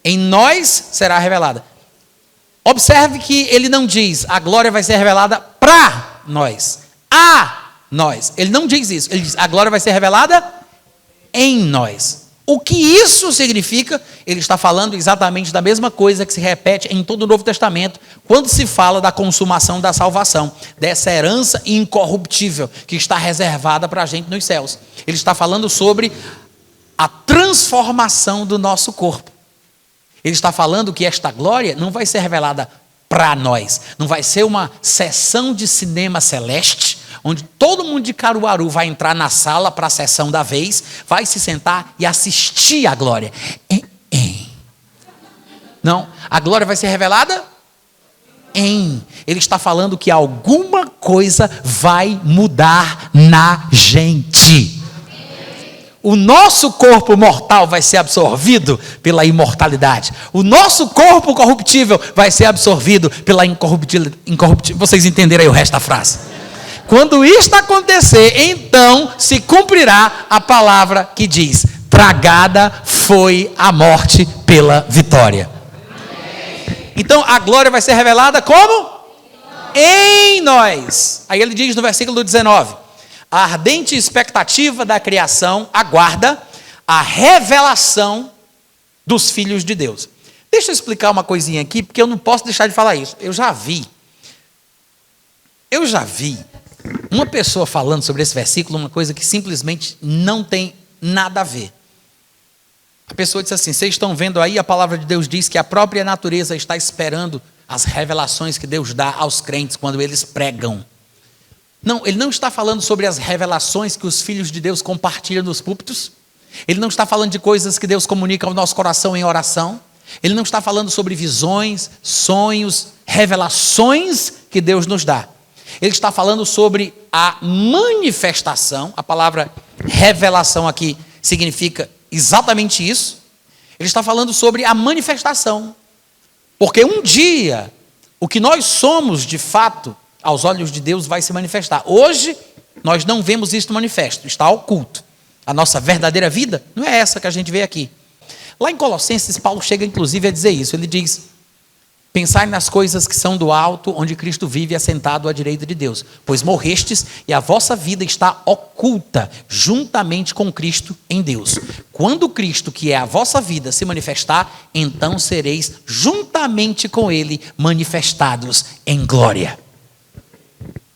[SPEAKER 1] Em nós será revelada. Observe que ele não diz a glória vai ser revelada para nós, a nós. Ele não diz isso. Ele diz a glória vai ser revelada em nós. O que isso significa? Ele está falando exatamente da mesma coisa que se repete em todo o Novo Testamento, quando se fala da consumação da salvação, dessa herança incorruptível que está reservada para a gente nos céus. Ele está falando sobre a transformação do nosso corpo. Ele está falando que esta glória não vai ser revelada para nós, não vai ser uma sessão de cinema celeste, onde todo mundo de Caruaru vai entrar na sala para a sessão da vez, vai se sentar e assistir a glória. Não, a glória vai ser revelada em. Ele está falando que alguma coisa vai mudar na gente. O nosso corpo mortal vai ser absorvido pela imortalidade. O nosso corpo corruptível vai ser absorvido pela incorruptível. Vocês entenderam aí o resto da frase? Quando isto acontecer, então se cumprirá a palavra que diz: tragada foi a morte pela vitória. Então a glória vai ser revelada como? Em nós. Aí ele diz no versículo 19: a ardente expectativa da criação aguarda a revelação dos filhos de Deus. Deixa eu explicar uma coisinha aqui, porque eu não posso deixar de falar isso. Eu já vi uma pessoa falando sobre esse versículo, uma coisa que simplesmente não tem nada a ver. A pessoa disse assim: vocês estão vendo aí, a palavra de Deus diz que a própria natureza está esperando as revelações que Deus dá aos crentes quando eles pregam. Não, ele não está falando sobre as revelações que os filhos de Deus compartilham nos púlpitos. Ele não está falando de coisas que Deus comunica ao nosso coração em oração. Ele não está falando sobre visões, sonhos, revelações que Deus nos dá. Ele está falando sobre a manifestação. A palavra revelação aqui significa exatamente isso. Ele está falando sobre a manifestação. Porque um dia, o que nós somos de fato, aos olhos de Deus, vai se manifestar. Hoje, nós não vemos isso manifesto, está oculto. A nossa verdadeira vida não é essa que a gente vê aqui. Lá em Colossenses, Paulo chega inclusive a dizer isso. Ele diz: pensai nas coisas que são do alto, onde Cristo vive assentado à direita de Deus. Pois morrestes e a vossa vida está oculta, juntamente com Cristo em Deus. Quando Cristo, que é a vossa vida, se manifestar, então sereis juntamente com Ele manifestados em glória.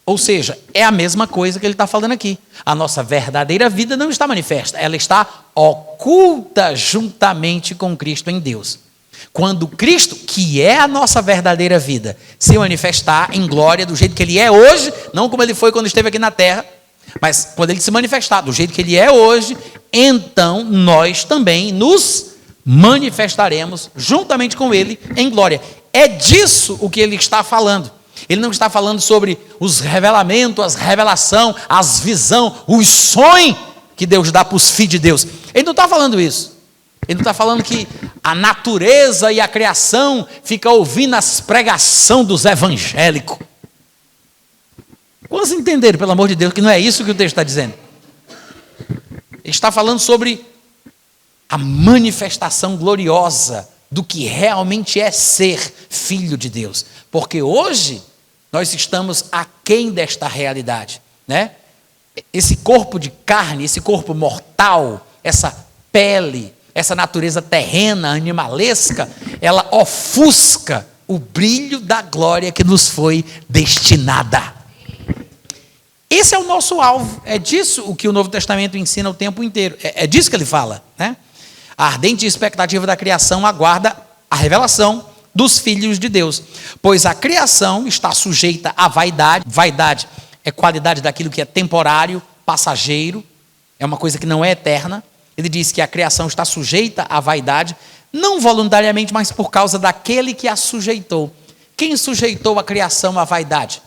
[SPEAKER 1] Ou seja, é a mesma coisa que ele está falando aqui. A nossa verdadeira vida não está manifesta, ela está oculta juntamente com Cristo em Deus. Quando Cristo, que é a nossa verdadeira vida, se manifestar em glória do jeito que Ele é hoje, não como Ele foi quando esteve aqui na terra, mas quando Ele se manifestar do jeito que Ele é hoje, então nós também nos manifestaremos juntamente com Ele em glória. É disso o que ele está falando. Ele não está falando sobre os revelamentos, as revelação, as visão, os sonhos que Deus dá para os filhos de Deus. Ele não está falando isso. Ele não está falando que a natureza e a criação ficam ouvindo as pregações dos evangélicos. Quantos entenderam, pelo amor de Deus, que não é isso que o texto está dizendo? Ele está falando sobre a manifestação gloriosa do que realmente é ser filho de Deus. Porque hoje nós estamos aquém desta realidade, né? Esse corpo de carne, esse corpo mortal, essa pele, essa natureza terrena, animalesca, ela ofusca o brilho da glória que nos foi destinada. Esse é o nosso alvo. É disso o que o Novo Testamento ensina o tempo inteiro. É disso que ele fala, né? A ardente expectativa da criação aguarda a revelação dos filhos de Deus, pois a criação está sujeita à vaidade. Vaidade é qualidade daquilo que é temporário, passageiro, é uma coisa que não é eterna. Ele diz que a criação está sujeita à vaidade, não voluntariamente, mas por causa daquele que a sujeitou. Quem sujeitou a criação à vaidade?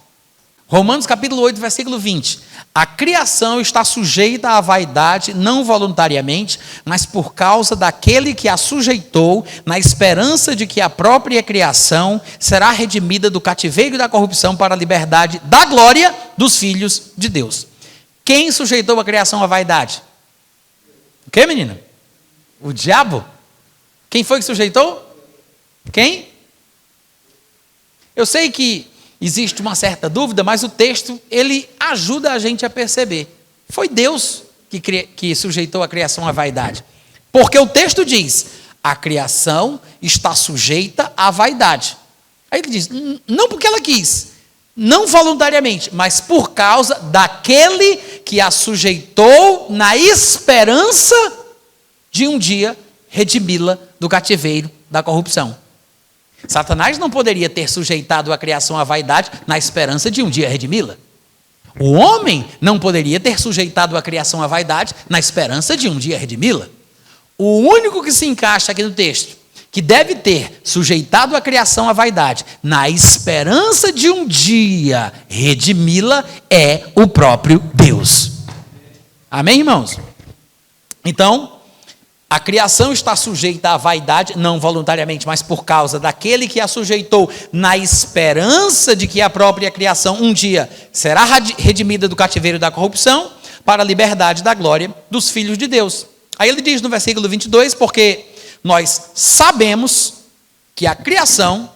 [SPEAKER 1] Romanos capítulo 8, versículo 20. A criação está sujeita à vaidade, não voluntariamente, mas por causa daquele que a sujeitou, na esperança de que a própria criação será redimida do cativeiro e da corrupção para a liberdade da glória dos filhos de Deus. Quem sujeitou a criação à vaidade? O que, menina? O diabo? Quem foi que sujeitou? Quem? Eu sei que existe uma certa dúvida, mas o texto, ele ajuda a gente a perceber. Foi Deus que sujeitou a criação à vaidade. Porque o texto diz, a criação está sujeita à vaidade. Aí ele diz, não porque ela quis, não voluntariamente, mas por causa daquele que a sujeitou na esperança de um dia redimi-la do cativeiro da corrupção. Satanás não poderia ter sujeitado a criação à vaidade na esperança de um dia redimi-la. O homem não poderia ter sujeitado a criação à vaidade na esperança de um dia redimi-la. O único que se encaixa aqui no texto, que deve ter sujeitado a criação à vaidade na esperança de um dia redimi-la, é o próprio Deus. Amém, irmãos? Então, a criação está sujeita à vaidade, não voluntariamente, mas por causa daquele que a sujeitou, na esperança de que a própria criação um dia será redimida do cativeiro da corrupção, para a liberdade da glória dos filhos de Deus. Aí ele diz no versículo 22, porque nós sabemos que a criação,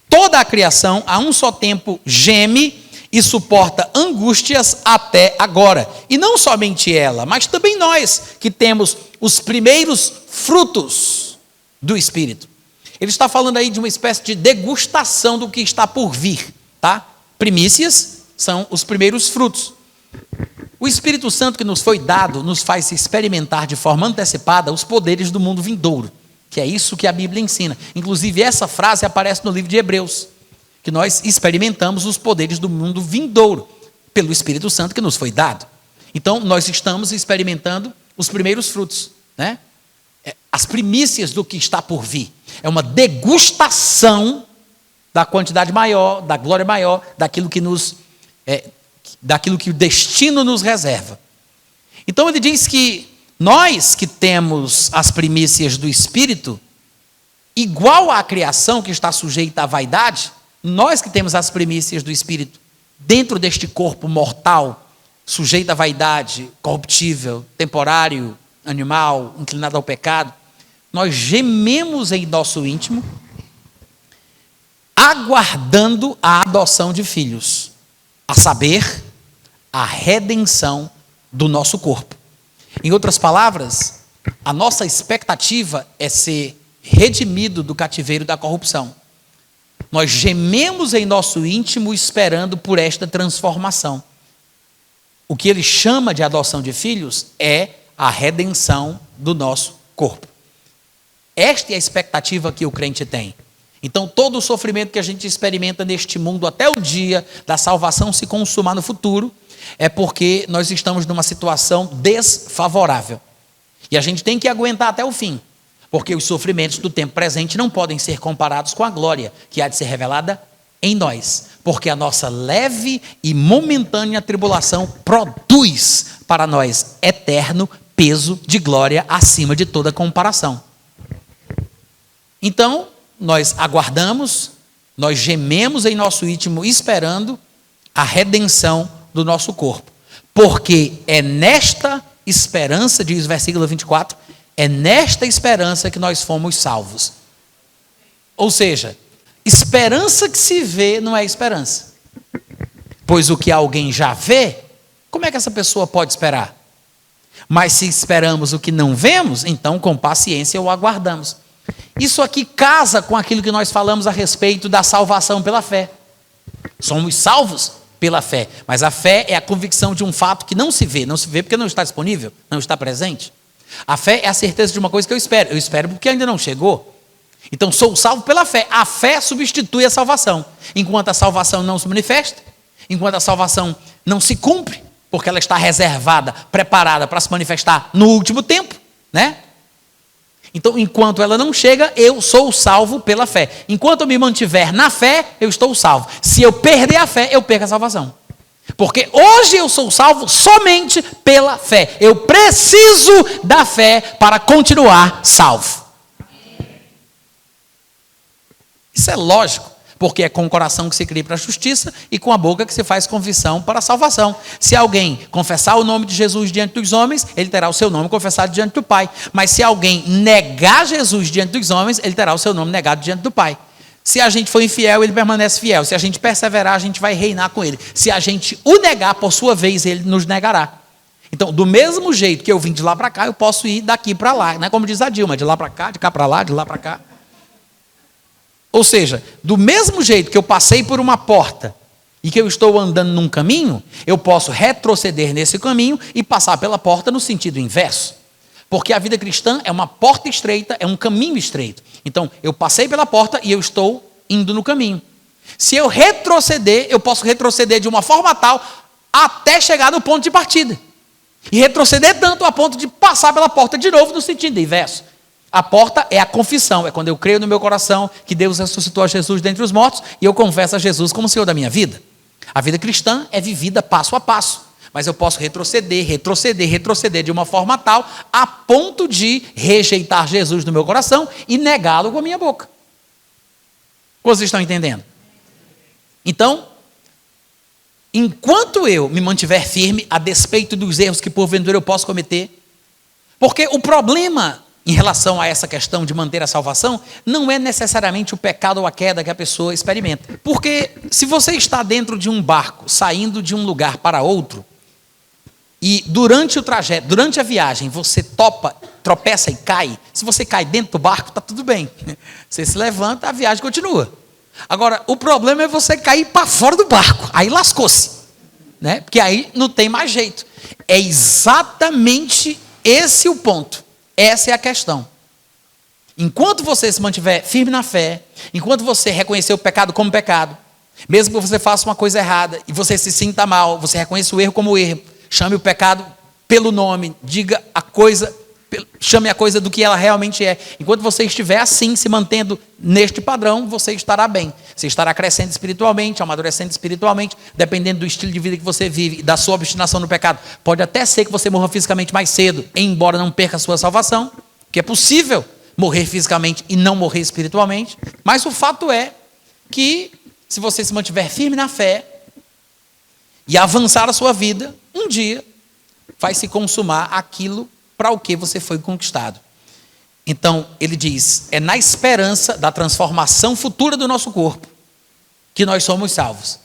[SPEAKER 1] toda a criação, a um só tempo geme e suporta angústias até agora. E não somente ela, mas também nós, que temos os primeiros frutos do Espírito. Ele está falando aí de uma espécie de degustação do que está por vir, tá? Primícias são os primeiros frutos. O Espírito Santo que nos foi dado nos faz experimentar de forma antecipada os poderes do mundo vindouro, que é isso que a Bíblia ensina. Inclusive, essa frase aparece no livro de Hebreus, que nós experimentamos os poderes do mundo vindouro, pelo Espírito Santo que nos foi dado. Então, nós estamos experimentando os primeiros frutos, né? As primícias do que está por vir. É uma degustação da quantidade maior, da glória maior, daquilo que o destino nos reserva. Então ele diz que nós que temos as primícias do Espírito, igual à criação que está sujeita à vaidade, nós que temos as primícias do Espírito, dentro deste corpo mortal, sujeito à vaidade, corruptível, temporário, animal, inclinado ao pecado, nós gememos em nosso íntimo, aguardando a adoção de filhos, a saber, a redenção do nosso corpo. Em outras palavras, a nossa expectativa é ser redimido do cativeiro da corrupção. Nós gememos em nosso íntimo esperando por esta transformação. O que ele chama de adoção de filhos é a redenção do nosso corpo. Esta é a expectativa que o crente tem. Então, todo o sofrimento que a gente experimenta neste mundo até o dia da salvação se consumar no futuro, é porque nós estamos numa situação desfavorável. E a gente tem que aguentar até o fim, porque os sofrimentos do tempo presente não podem ser comparados com a glória que há de ser revelada em nós, porque a nossa leve e momentânea tribulação produz para nós eterno peso de glória acima de toda comparação. Então, nós aguardamos, nós gememos em nosso íntimo esperando a redenção do nosso corpo, porque é nesta esperança, diz o versículo 24, é nesta esperança que nós fomos salvos. Ou seja, esperança que se vê não é esperança, pois o que alguém já vê, como é que essa pessoa pode esperar? Mas se esperamos o que não vemos, então com paciência o aguardamos. Isso aqui casa com aquilo que nós falamos a respeito da salvação pela fé. Somos salvos pela fé, mas a fé é a convicção de um fato que não se vê porque não está disponível, não está presente. A fé é a certeza de uma coisa que eu espero porque ainda não chegou. Então sou salvo pela fé, a fé substitui a salvação, enquanto a salvação não se manifesta, enquanto a salvação não se cumpre, porque ela está reservada, preparada para se manifestar no último tempo, né? Então, enquanto ela não chega, eu sou salvo pela fé. Enquanto eu me mantiver na fé, eu estou salvo. Se eu perder a fé, eu perco a salvação. Porque hoje eu sou salvo somente pela fé. Eu preciso da fé para continuar salvo. Isso é lógico, porque é com o coração que se crê para a justiça e com a boca que se faz confissão para a salvação. Se alguém confessar o nome de Jesus diante dos homens, ele terá o seu nome confessado diante do Pai. Mas se alguém negar Jesus diante dos homens, ele terá o seu nome negado diante do Pai. Se a gente for infiel, ele permanece fiel. Se a gente perseverar, a gente vai reinar com ele. Se a gente o negar, por sua vez, ele nos negará. Então, do mesmo jeito que eu vim de lá para cá, eu posso ir daqui para lá. Não é como diz a Dilma, de lá para cá, de cá para lá, de lá para cá. Ou seja, do mesmo jeito que eu passei por uma porta e que eu estou andando num caminho, eu posso retroceder nesse caminho e passar pela porta no sentido inverso. Porque a vida cristã é uma porta estreita, é um caminho estreito. Então, eu passei pela porta e eu estou indo no caminho. Se eu retroceder, eu posso retroceder de uma forma tal até chegar no ponto de partida. E retroceder tanto a ponto de passar pela porta de novo no sentido inverso. A porta é a confissão, é quando eu creio no meu coração que Deus ressuscitou a Jesus dentre os mortos e eu confesso a Jesus como Senhor da minha vida. A vida cristã é vivida passo a passo, mas eu posso retroceder de uma forma tal a ponto de rejeitar Jesus no meu coração e negá-lo com a minha boca. Vocês estão entendendo? Então, enquanto eu me mantiver firme a despeito dos erros que porventura eu posso cometer, porque o problema em relação a essa questão de manter a salvação, não é necessariamente o pecado ou a queda que a pessoa experimenta. Porque se você está dentro de um barco, saindo de um lugar para outro, e durante o trajeto, durante a viagem, você tropeça e cai, se você cai dentro do barco, está tudo bem. Você se levanta, a viagem continua. Agora, o problema é você cair para fora do barco, aí lascou-se. né? Porque aí não tem mais jeito. É exatamente esse o ponto. Essa é a questão. Enquanto você se mantiver firme na fé, enquanto você reconhecer o pecado como pecado, mesmo que você faça uma coisa errada e você se sinta mal, você reconheça o erro como erro, chame o pecado pelo nome, diga a coisa, chame a coisa do que ela realmente é. Enquanto você estiver assim, se mantendo neste padrão, você estará bem. Você estará crescendo espiritualmente, amadurecendo espiritualmente, dependendo do estilo de vida que você vive e da sua obstinação no pecado. Pode até ser que você morra fisicamente mais cedo, embora não perca a sua salvação, que é possível morrer fisicamente e não morrer espiritualmente. Mas o fato é que, se você se mantiver firme na fé e avançar a sua vida, um dia vai se consumar aquilo para o que você foi conquistado. Então, ele diz, é na esperança da transformação futura do nosso corpo que nós somos salvos.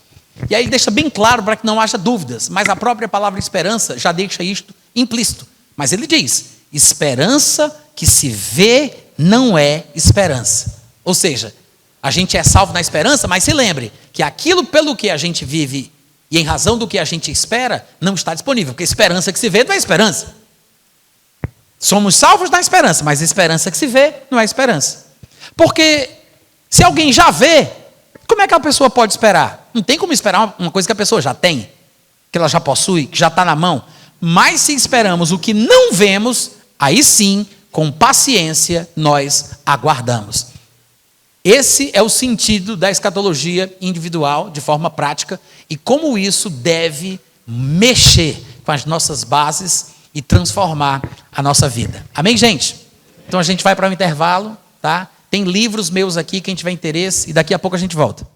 [SPEAKER 1] E aí ele deixa bem claro para que não haja dúvidas, mas a própria palavra esperança já deixa isto implícito. Mas ele diz, esperança que se vê não é esperança. Ou seja, a gente é salvo na esperança, mas se lembre que aquilo pelo que a gente vive e em razão do que a gente espera, não está disponível, porque esperança que se vê não é esperança. Somos salvos na esperança, mas esperança que se vê não é esperança. Porque se alguém já vê, como é que a pessoa pode esperar? Não tem como esperar uma coisa que a pessoa já tem, que ela já possui, que já está na mão. Mas se esperamos o que não vemos, aí sim, com paciência, nós aguardamos. Esse é o sentido da escatologia individual, de forma prática, e como isso deve mexer com as nossas bases e transformar a nossa vida. Amém, gente? Então a gente vai para o intervalo, tá? Tem livros meus aqui, quem tiver interesse, e daqui a pouco a gente volta.